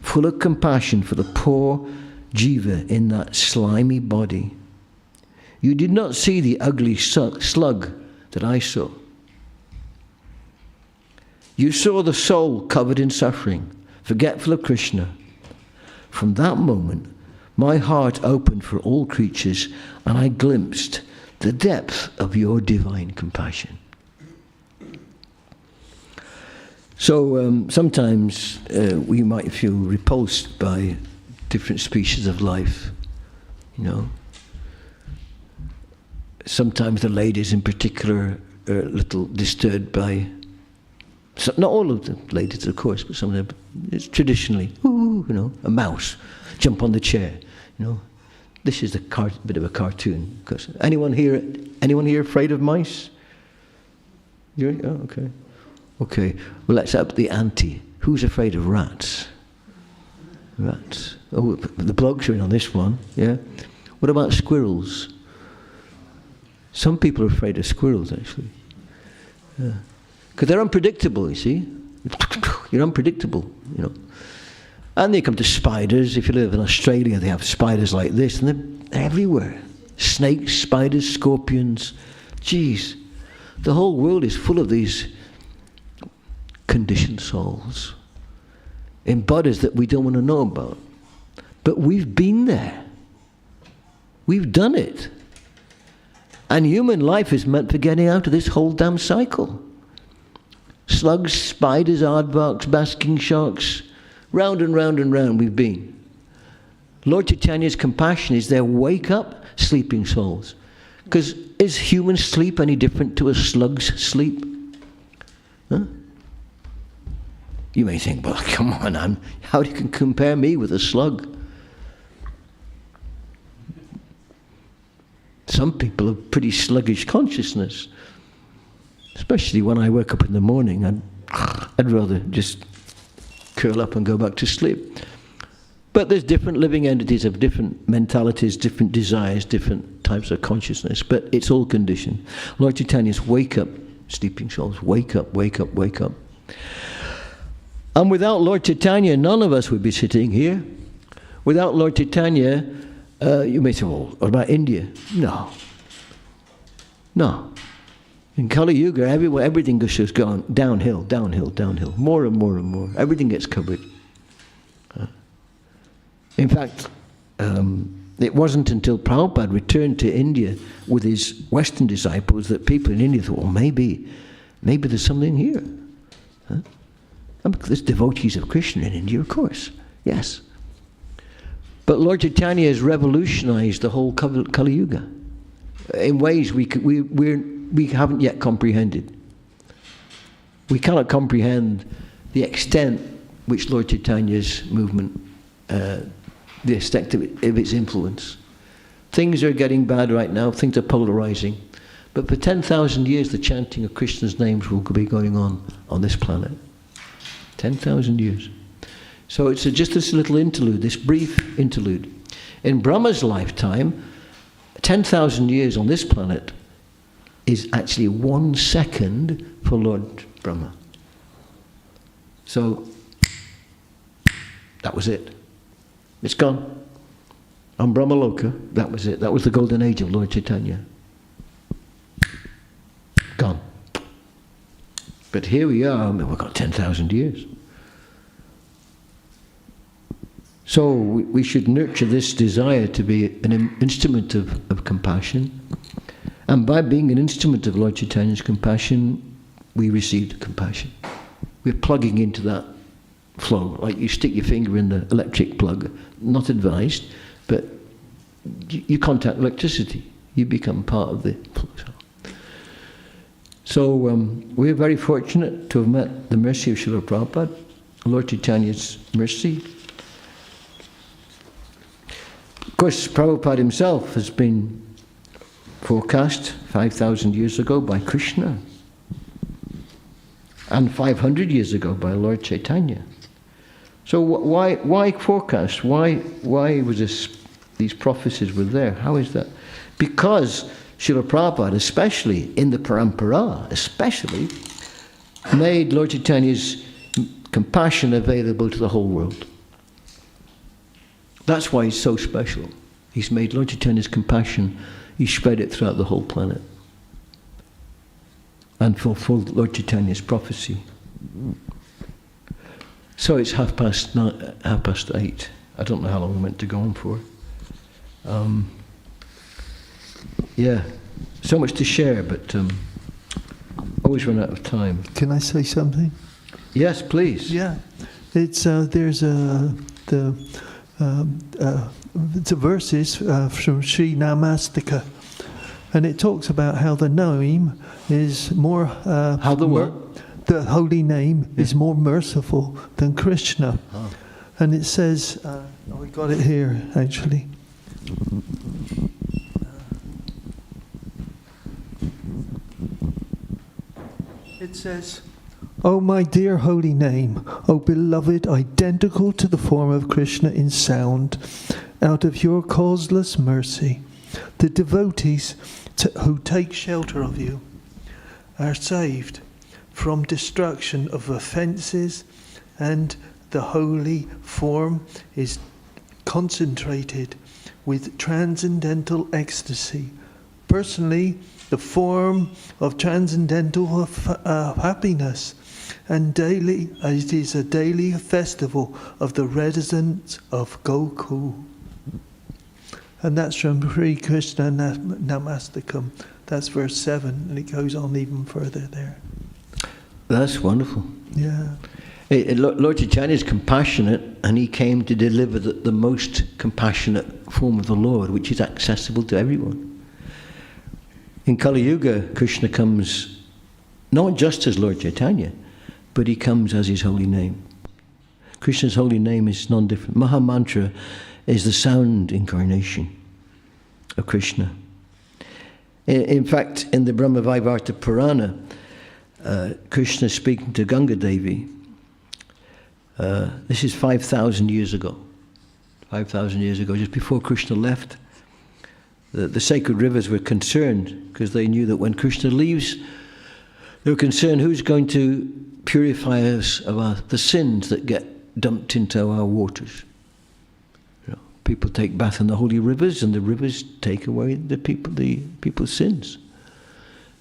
full of compassion for the poor jiva in that slimy body. You did not see the ugly slug that I saw. You saw the soul covered in suffering, forgetful of Krishna. From that moment, my heart opened for all creatures, and I glimpsed the depth of your divine compassion. So sometimes we might feel repulsed by different species of life, Sometimes the ladies in particular are a little disturbed by, not all of the ladies, of course, but some of them, it's traditionally, a mouse, jump on the chair, This is a bit of a cartoon. Anyone here afraid of mice? Oh, okay. Okay, well, let's up the ante. Who's afraid of rats? Rats. Oh, the blokes are in on this one, yeah? What about squirrels? Some people are afraid of squirrels, actually. Yeah. Because they're unpredictable, you see. You're unpredictable, And they come to spiders. If you live in Australia, they have spiders like this, and they're everywhere. Snakes, spiders, scorpions. Geez, the whole world is full of these conditioned souls in bodies that we don't want to know about. But we've been there. We've done it. And human life is meant for getting out of this whole damn cycle. Slugs, spiders, aardvarks, basking sharks, round and round and round we've been. Lord Chaitanya's compassion is there, wake up, sleeping souls. Because is human sleep any different to a slug's sleep? Huh? You may think, well, come on, how do you compare me with a slug? Some people have pretty sluggish consciousness. Especially when I wake up in the morning, I'd rather just curl up and go back to sleep. But there's different living entities of different mentalities, different desires, different types of consciousness. But it's all conditioned. Lord Chaitanya's wake up, sleeping souls. Wake up, wake up, wake up. And without Lord Chaitanya, none of us would be sitting here. Without Lord Chaitanya, you may say, well, what about India? No. No. In Kali Yuga, everything just going downhill, downhill, downhill. More and more and more. Everything gets covered. In fact, it wasn't until Prabhupada returned to India with his Western disciples that people in India thought, well, maybe there's something here. Huh? There's devotees of Krishna in India, of course. Yes. But Lord Chaitanya has revolutionized the whole Kali Yuga in ways we haven't yet comprehended. We cannot comprehend the extent which Lord Chaitanya's movement, the extent of its influence. Things are getting bad right now, things are polarizing. But for 10,000 years, the chanting of Krishna's names will be going on this planet. 10,000 years. So it's just this little interlude, this brief interlude. In Brahma's lifetime, 10,000 years on this planet is actually 1 second for Lord Brahma. So, that was it. It's gone. On Brahmaloka, that was it. That was the golden age of Lord Chaitanya. Gone. But here we are, we've got 10,000 years. So we should nurture this desire to be an instrument of compassion. And by being an instrument of Lord Chaitanya's compassion, we receive compassion. We're plugging into that flow, like you stick your finger in the electric plug, not advised, but you contact electricity. You become part of the flow. So we're very fortunate to have met the mercy of Srila Prabhupada, Lord Chaitanya's mercy. Of course, Prabhupada himself has been forecast 5,000 years ago by Krishna and 500 years ago by Lord Chaitanya. So why forecast? Why was these prophecies were there? How is that? Because Srila Prabhupada, especially in the Parampara, especially, made Lord Chaitanya's compassion available to the whole world. That's why he's so special. He's made Lord Chaitanya's compassion, he spread it throughout the whole planet and fulfilled Lord Chaitanya's prophecy. So it's 8:30. I don't know how long we're meant to go on for. Yeah, so much to share, but always run out of time. Can I say something? Yes, please. Yeah, it's there's the verses from Sri Namastika, and it talks about how the name is more. How the what? The holy name is more merciful than Krishna, and it says, we got it here actually. It says, "O my dear holy name, O beloved, identical to the form of Krishna in sound, out of your causeless mercy, the devotees who take shelter of you are saved from destruction of offences, and the holy form is concentrated with transcendental ecstasy. Personally, the form of transcendental happiness, and daily it is a daily festival of the residents of Gokul." And that's from Sri Krishna Namastikam. That's verse 7, and it goes on even further there. That's wonderful. Yeah. Lord Chaitanya is compassionate, and he came to deliver the most compassionate form of the Lord, which is accessible to everyone. In Kali Yuga, Krishna comes not just as Lord Chaitanya, but he comes as his holy name. Krishna's holy name is non-different. Maha Mantra is the sound incarnation of Krishna. In fact, in the Brahma Vaivarta Purana, Krishna speaking to Ganga Devi. This is 5,000 years ago. 5,000 years ago, just before Krishna left, the sacred rivers were concerned because they knew that when Krishna leaves, they were concerned who's going to purify us of the sins that get dumped into our waters. You know, people take bath in the holy rivers, and the rivers take away the people's sins.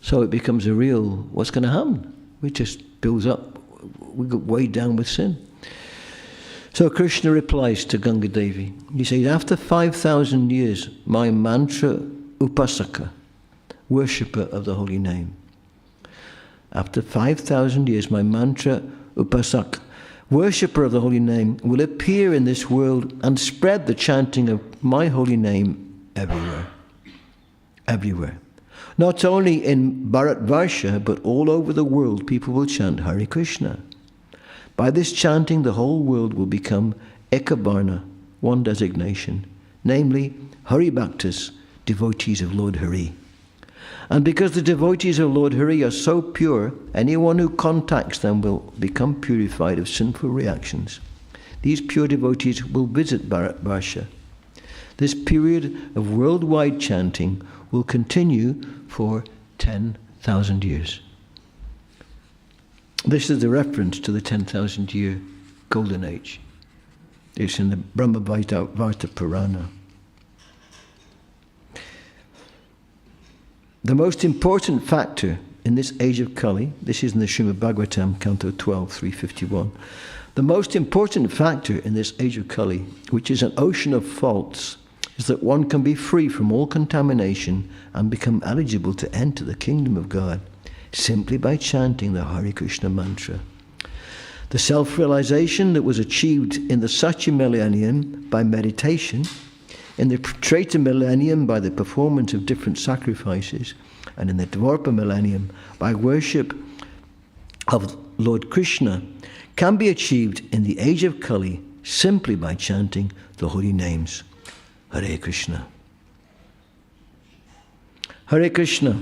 So it becomes a real, what's going to happen? We just builds up, we get weighed down with sin. So Krishna replies to Ganga Devi. He says, after 5,000 years, my mantra upasaka, worshipper of the holy name. After 5,000 years, my mantra upasaka, worshipper of the holy name, will appear in this world and spread the chanting of my holy name everywhere. Everywhere. Not only in Bharatvarsha, but all over the world, people will chant Hare Krishna. By this chanting, the whole world will become Ekavarna, one designation, namely Hari Bhaktas, devotees of Lord Hari. And because the devotees of Lord Hari are so pure, anyone who contacts them will become purified of sinful reactions. These pure devotees will visit Bharatvarsha. This period of worldwide chanting will continue for 10,000 years. This is the reference to the 10,000 year golden age. It's in the Brahma Vaivarta Purana. The most important factor in this age of Kali, this is in the Srimad Bhagavatam, Canto 12, 351. The most important factor in this age of Kali, which is an ocean of faults, is that one can be free from all contamination and become eligible to enter the kingdom of God simply by chanting the Hare Krishna mantra. The self-realization that was achieved in the Satya millennium by meditation, in the Treta millennium by the performance of different sacrifices, and in the Dvarpa millennium by worship of Lord Krishna, can be achieved in the age of Kali simply by chanting the holy names. Hare Krishna. Hare Krishna.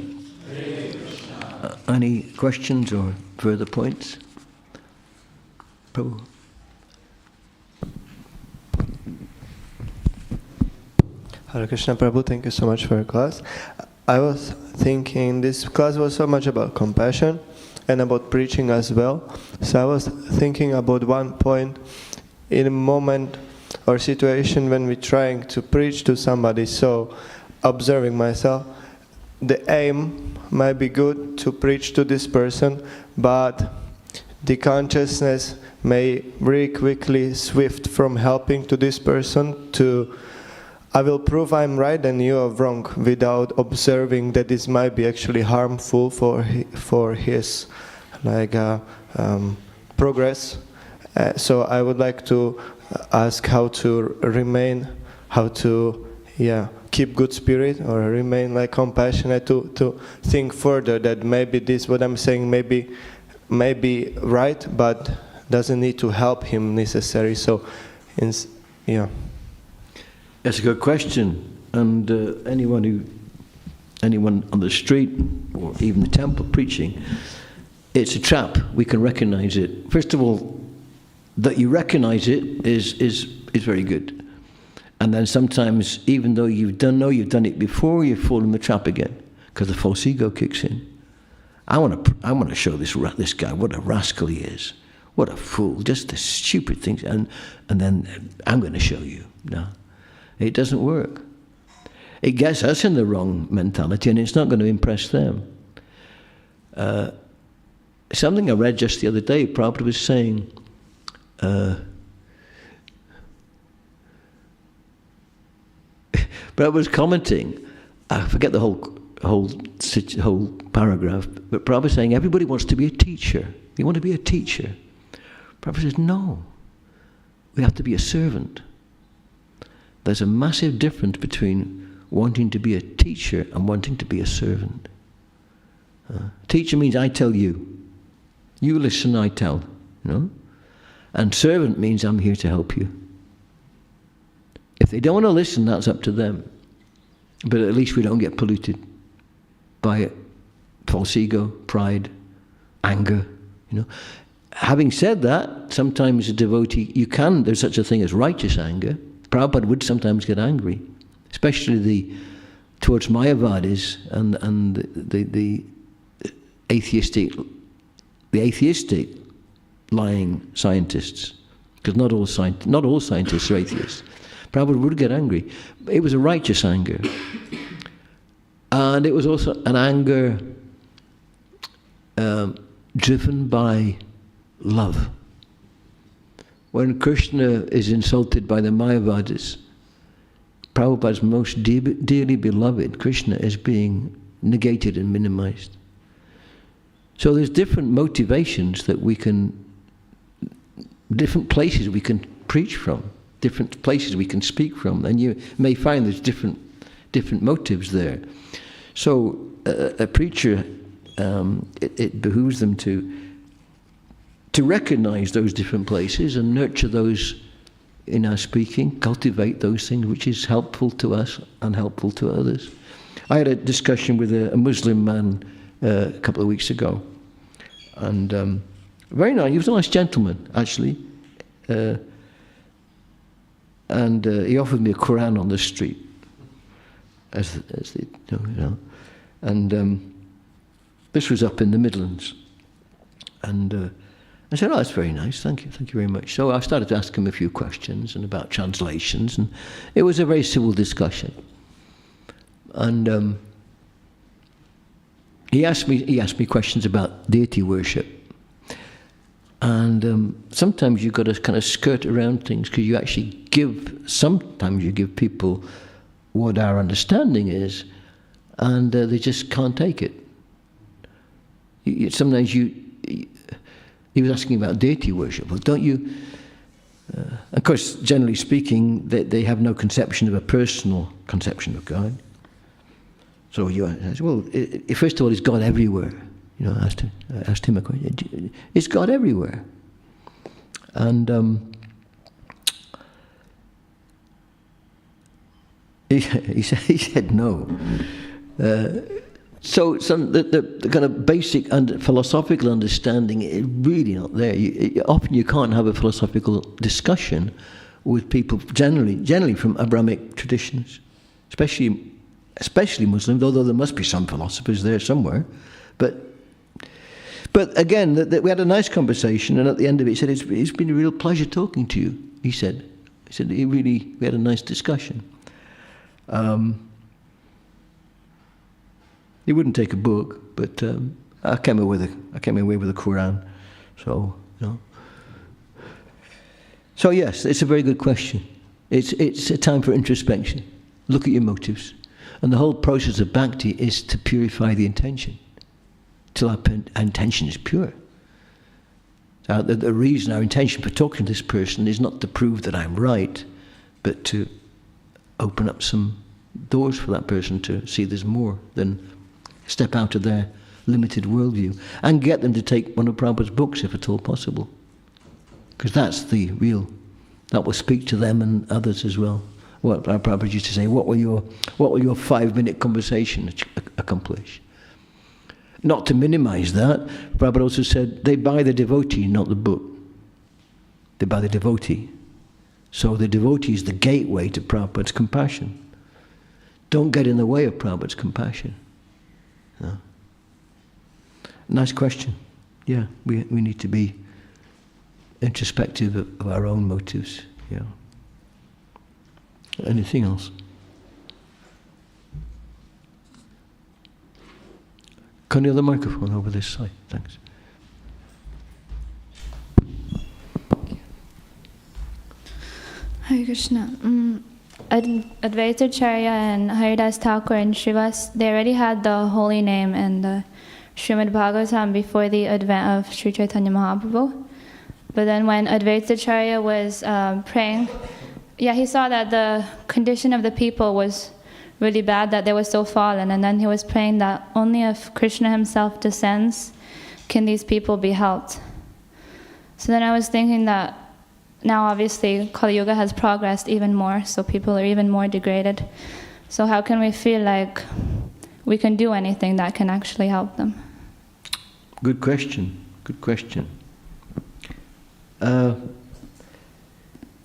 Hare Krishna. Any questions or further points? Prabhu. Hare Krishna Prabhu, thank you so much for your class. I was thinking this class was so much about compassion and about preaching as well. So I was thinking about one point in a moment or situation when we're trying to preach to somebody. So observing myself, the aim might be good to preach to this person, but the consciousness may very quickly shift from helping to this person to I will prove I'm right and you are wrong, without observing that this might be actually harmful for his progress. So I would like to ask how to keep good spirit or remain compassionate to think further that maybe this what I'm saying may be right, but doesn't need to help him necessarily. So, That's a good question, and anyone on the street or even the temple preaching, it's a trap. We can recognize it. First of all, that you recognize it is very good, and then sometimes, even though you've done it before, you fall in the trap again because the false ego kicks in. I want to show this guy what a rascal he is, what a fool, just the stupid things, and then I'm going to show you. No. It doesn't work. It gets us in the wrong mentality, and it's not going to impress them. Something I read just the other day, Prabhupada was saying, Prabhupada was commenting, I forget the whole paragraph, but Prabhupada was saying everybody wants to be a teacher. You want to be a teacher? Prabhupada says, no. We have to be a servant. There's a massive difference between wanting to be a teacher and wanting to be a servant. Teacher means I tell you. You listen, I tell. And servant means I'm here to help you. If they don't want to listen, that's up to them. But at least we don't get polluted by false ego, pride, anger. Having said that, sometimes a devotee, there's such a thing as righteous anger. Prabhupada would sometimes get angry, especially towards Mayavadis and the atheistic lying scientists, because not all scientists are atheists. Prabhupada would get angry. It was a righteous anger. And it was also an anger driven by love. When Krishna is insulted by the Mayavadis, Prabhupada's most dearly beloved, Krishna, is being negated and minimized. So there's different motivations that different places we can preach from, different places we can speak from, and you may find there's different motives there. So a preacher, it behooves them to recognize those different places and nurture those in our speaking, cultivate those things which is helpful to us and helpful to others. I had a discussion with a Muslim man a couple of weeks ago, and very nice. He was a nice gentleman, actually, and he offered me a Quran on the street, as they and this was up in the Midlands, and I said, "Oh, that's very nice. Thank you very much." So I started to ask him a few questions and about translations, and it was a very civil discussion. And he asked me questions about deity worship, and sometimes you've got to kind of skirt around things, because you actually sometimes you give people what our understanding is, and they just can't take it. Sometimes he was asking about deity worship. Well, don't you? Of course, generally speaking, they have no conception of a personal conception of God. So you ask, well, first of all, is God everywhere? I asked him a question. Is God everywhere? And he said no. So the kind of basic philosophical understanding is really not there. Often you can't have a philosophical discussion with people generally from Abrahamic traditions, especially Muslims, although there must be some philosophers there somewhere. But again, we had a nice conversation, and at the end of it, he said, "It's been a real pleasure talking to you." He said, we had a nice discussion. He wouldn't take a book, but I came away with a Quran. So So yes, it's a very good question. It's a time for introspection. Look at your motives, and the whole process of bhakti is to purify the intention till our intention is pure. The reason our intention for talking to this person is not to prove that I'm right, but to open up some doors for that person to see there's more than step out of their limited worldview, and get them to take one of Prabhupada's books if at all possible, because that will speak to them and others as well. What our Prabhupada used to say, what will your 5-minute conversation accomplish? Not to minimize that, Prabhupada also said they buy the devotee, not the book. They buy the devotee. So the devotee is the gateway to Prabhupada's compassion. Don't get in the way of Prabhupada's compassion. No. Nice question. Yeah, we need to be introspective of our own motives. Yeah. Anything else? Can you have the microphone over this side? Thanks. Hare Krishna. Advaitacharya and Haridas Thakur and Srivas, they already had the holy name and the Srimad Bhagavatam before the advent of Sri Caitanya Mahaprabhu. But then when Advaitacharya was praying, he saw that the condition of the people was really bad, that they were so fallen, and then he was praying that only if Krishna himself descends can these people be helped. So then I was thinking that now obviously Kali Yuga has progressed even more, so people are even more degraded. So how can we feel like we can do anything that can actually help them? Good question. Good question. Well,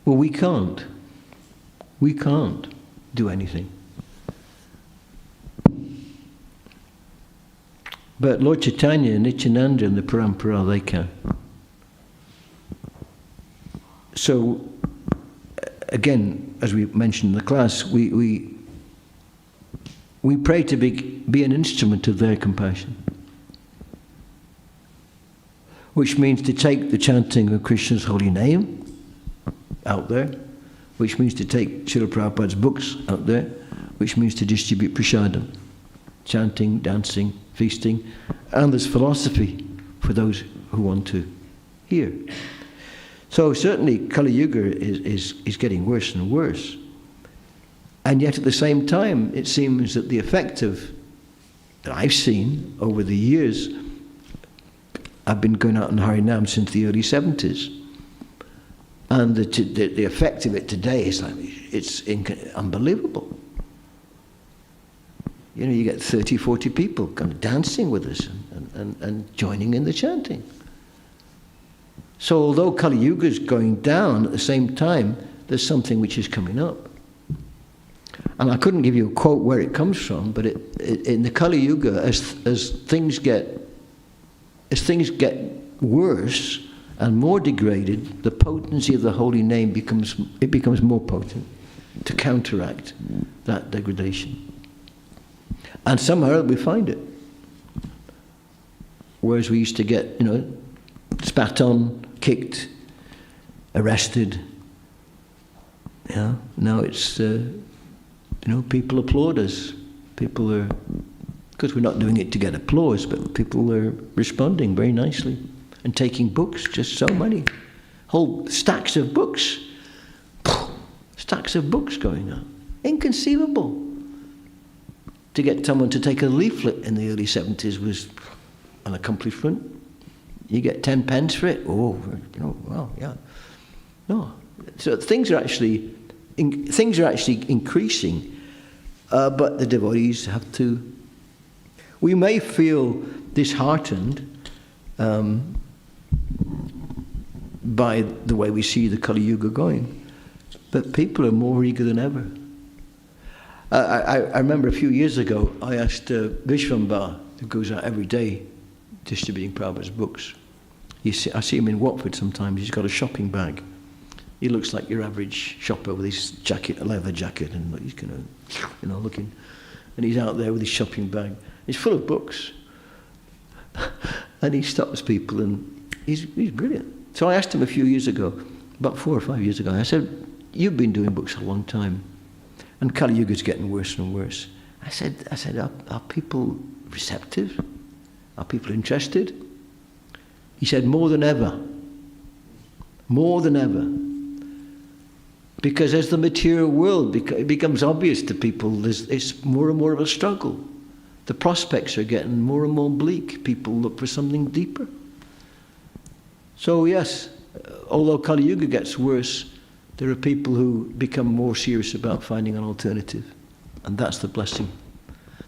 we can't. We can't do anything. But Lord Chaitanya, Nityananda and the Parampara, they can. So, again, as we mentioned in the class, we pray to be an instrument of their compassion. Which means to take the chanting of Krishna's holy name out there, which means to take Srila Prabhupada's books out there, which means to distribute prasadam, chanting, dancing, feasting, and there's philosophy for those who want to hear. So certainly Kali Yuga is getting worse and worse. And yet at the same time, it seems that the effect that I've seen over the years, I've been going out in Harinam since the early 70s. And the effect of it today is unbelievable. You know, you get 30, 40 people kind of dancing with us and joining in the chanting. So although Kali Yuga is going down, at the same time, there's something which is coming up. And I couldn't give you a quote where it comes from, but in the Kali Yuga, as things get worse and more degraded, the potency of the holy name becomes more potent to counteract that degradation. And somehow we find it. Whereas we used to get, spat on, kicked, arrested. Yeah, now it's, people applaud us. People are, because we're not doing it to get applause, but people are responding very nicely and taking books, just so many. Whole stacks of books. Stacks of books going on. Inconceivable. To get someone to take a leaflet in the early 70s was an accomplishment. You get 10 pence for it. Oh, wow, yeah. No. So things are actually increasing, but the devotees have to. We may feel disheartened by the way we see the Kali Yuga going, but people are more eager than ever. I remember a few years ago, I asked Vishwambar, who goes out every day distributing Prabhupada's books. I see him in Watford sometimes. He's got a shopping bag. He looks like your average shopper with his jacket, a leather jacket, and he's kind of, looking. And he's out there with his shopping bag. It's full of books. And he stops people, and he's brilliant. So I asked him a few years ago, about 4 or 5 years ago, I said, "You've been doing books a long time, and Kali Yuga is getting worse and worse." I said, are people receptive? Are people interested? He said, more than ever. More than ever. Because as the material world becomes obvious to people, it's more and more of a struggle. The prospects are getting more and more bleak. People look for something deeper. So yes, although Kali Yuga gets worse, there are people who become more serious about finding an alternative. And that's the blessing.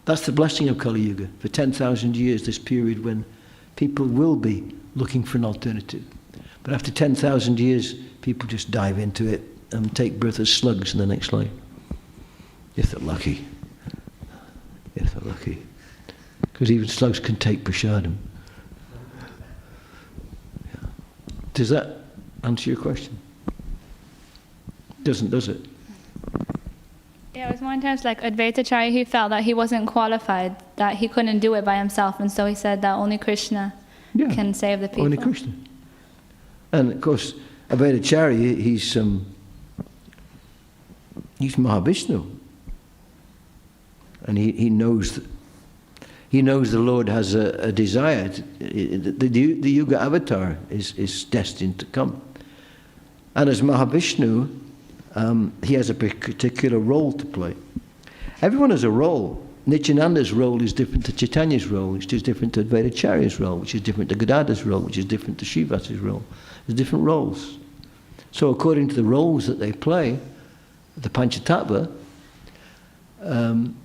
That's the blessing of Kali Yuga. For 10,000 years, this period when people will be looking for an alternative. But after 10,000 years, people just dive into it and take birth as slugs in the next life. If they're lucky. If they're lucky. Because even slugs can take prasadam. Yeah. Does that answer your question? Doesn't, does it? Yeah, it was one time like Advaitacharya, he felt that he wasn't qualified, that he couldn't do it by himself, and so he said that only Krishna can save the people. Only Krishna. And of course, Advaitacharya, he's Mahavishnu. And he knows that He knows the Lord has a desire. The Yuga avatar is destined to come. And as Mahavishnu, he has a particular role to play. Everyone has a role. Nityananda's role is different to Chaitanya's role, which is different to Advaitacharya's role, which is different to Gadada's role, which is different to Srivasa's role. There's different roles. So according to the roles that they play, the Panchatattva,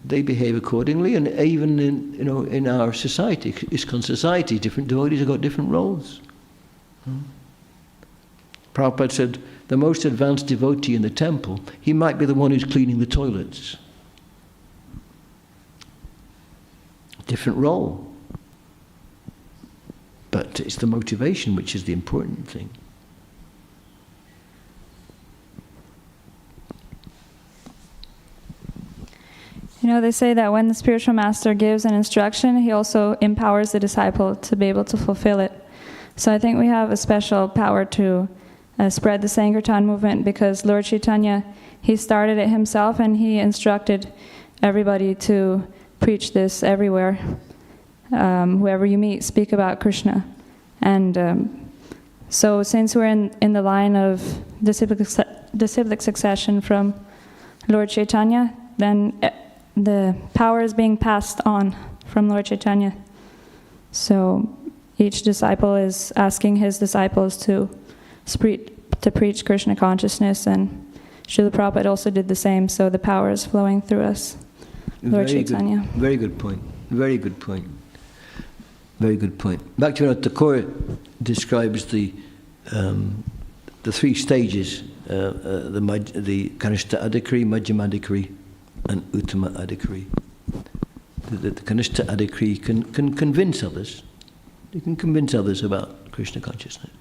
they behave accordingly, and even in our society, ISKCON society, different devotees have got different roles. Prabhupada said, the most advanced devotee in the temple, he might be the one who's cleaning the toilets. Different role. But it's the motivation which is the important thing. They say that when the spiritual master gives an instruction, he also empowers the disciple to be able to fulfill it. So I think we have a special power to spread the Sankirtan movement, because Lord Chaitanya, he started it himself, and he instructed everybody to preach this everywhere. Whoever you meet, speak about Krishna. And so since we're in the line of disciplic succession from Lord Chaitanya, then the power is being passed on from Lord Chaitanya. So each disciple is asking his disciples to preach Krishna consciousness, and Srila Prabhupada also did the same, so the power is flowing through us. Lord Chaitanya. Very good point. Very good point. Very good point. Bhaktivinoda Thakur describes the three stages, the Kanishta Adhikari, Madhyama Adhikari, and Uttama Adhikari. The Kanishta Adhikari can convince others. He can convince others about Krishna consciousness.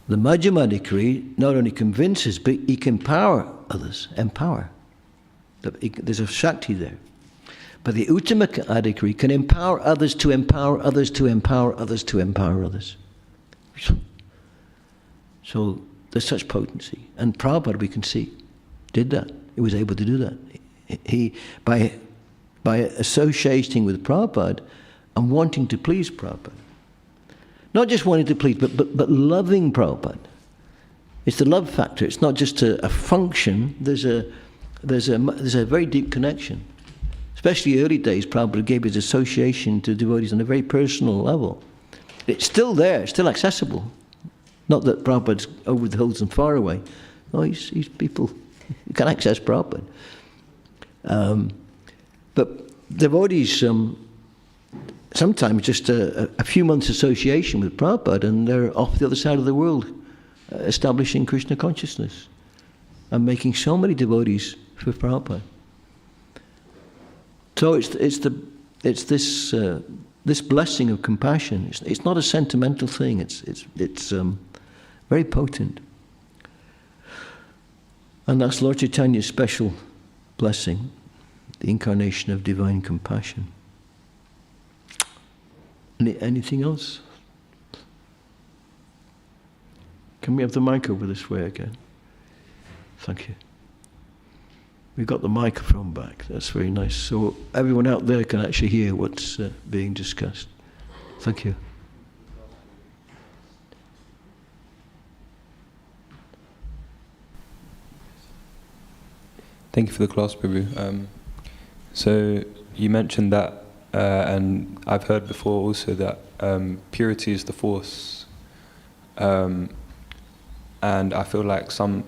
The Madhyama Adhikari not only convinces, but he can empower others. There's a Shakti there. But the Uttama Adhikari can empower others to empower others to empower others to empower others. So there's such potency. And Prabhupada, we can see, did that. He was able to do that. He, by associating with Prabhupada and wanting to please Prabhupada. Not just wanting to please, but loving Prabhupada. It's the love factor. It's not just a function. There's a very deep connection. Especially early days, Prabhupada gave his association to devotees on a very personal level. It's still there, it's still accessible. Not that Prabhupada's over the hills and far away. No, he's people, you can access Prabhupada. But devotees, sometimes just a few months association with Prabhupada, and they're off the other side of the world, establishing Krishna consciousness and making so many devotees for Prabhupada. So it's this blessing of compassion. It's not a sentimental thing. It's very potent, and that's Lord Chaitanya's special blessing, the incarnation of divine compassion. Anything else? Can we have the mic over this way again? Thank you. We've got the microphone back. That's very nice. So everyone out there can actually hear what's being discussed. Thank you. Thank you for the class, Prabhu. So you mentioned that, and I've heard before also that purity is the force. And I feel like some...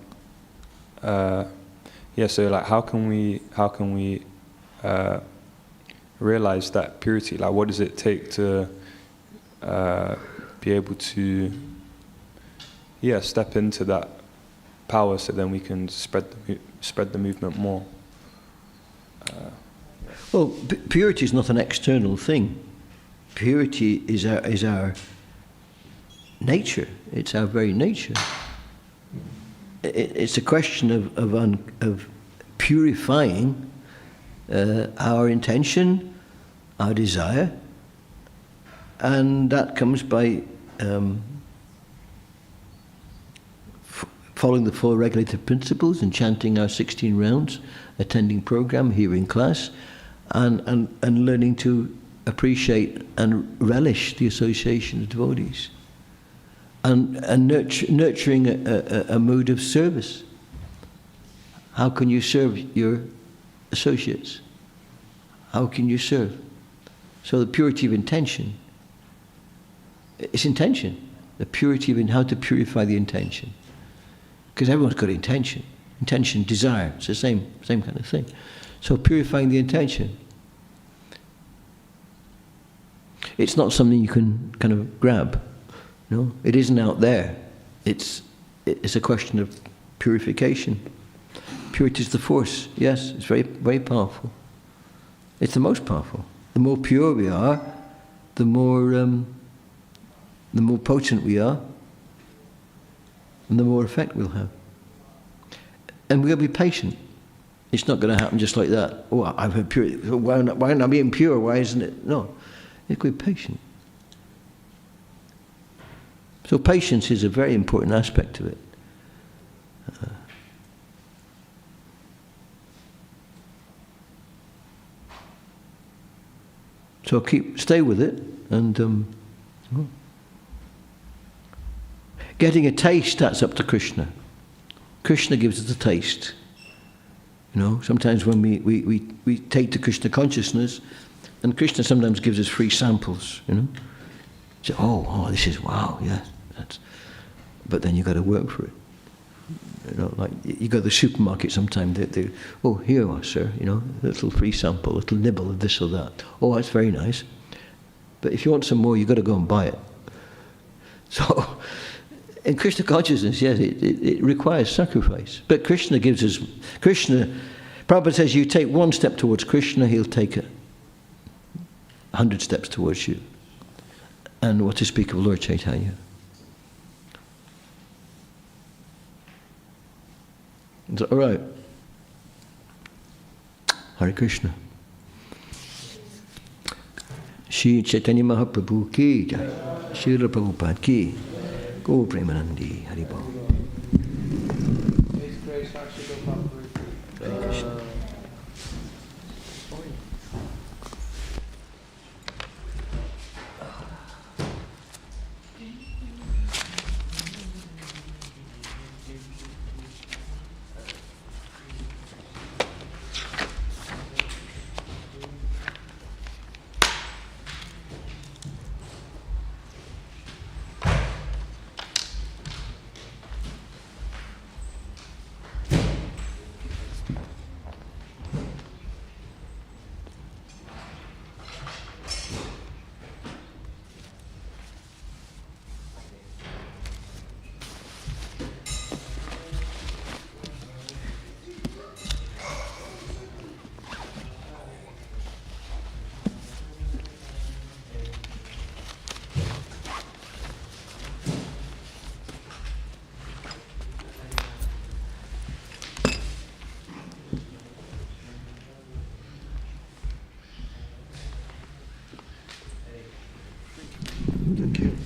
so like how can we realize that purity? Like, what does it take to be able to step into that power, so then we can spread the movement more? Well, purity is not an external thing. Purity is our nature. It's our very nature. It's a question of purifying our intention, our desire, and that comes by following the 4 regulative principles and chanting our 16 rounds, attending program, hearing class, and learning to appreciate and relish the association of devotees, and nurturing a mood of service. How can you serve your associates? How can you serve? So the purity of intention. It's intention. The purity of how to purify the intention. Because everyone's got intention. Intention, desire. It's the same kind of thing. So purifying the intention. It's not something you can kind of grab. No, it isn't out there. It's a question of purification. Purity is the force. Yes, it's very, very powerful. It's the most powerful. The more pure we are, the more potent we are, and the more effect we'll have. And we'll be patient. It's not going to happen just like that. Oh, I've had purity. Why am I being pure? Why isn't it? No, it's good patient. So patience is a very important aspect of it. So stay with it, and getting a taste, that's up to Krishna. Krishna gives us a taste. You know, sometimes when we take to Krishna consciousness, and Krishna sometimes gives us free samples, you know. So, oh, this is wow, yes. But then you've got to work for it. You know, like you go to the supermarket sometime, they oh, here you are, sir, you know, a little free sample, a little nibble of this or that. Oh, that's very nice. But if you want some more, you've got to go and buy it. So, in Krishna consciousness, yes, it requires sacrifice. But Krishna gives us, Prabhupada says, you take one step towards Krishna, he'll take 100 steps towards you. And what to speak of Lord Chaitanya. Is that all right? Hare Krishna. Shri Caitanya Mahaprabhu ki jai. Shri Prabhupada ki. Gaura Purnima Hari Bol. Saksi Gopal Dāsa. Thank you.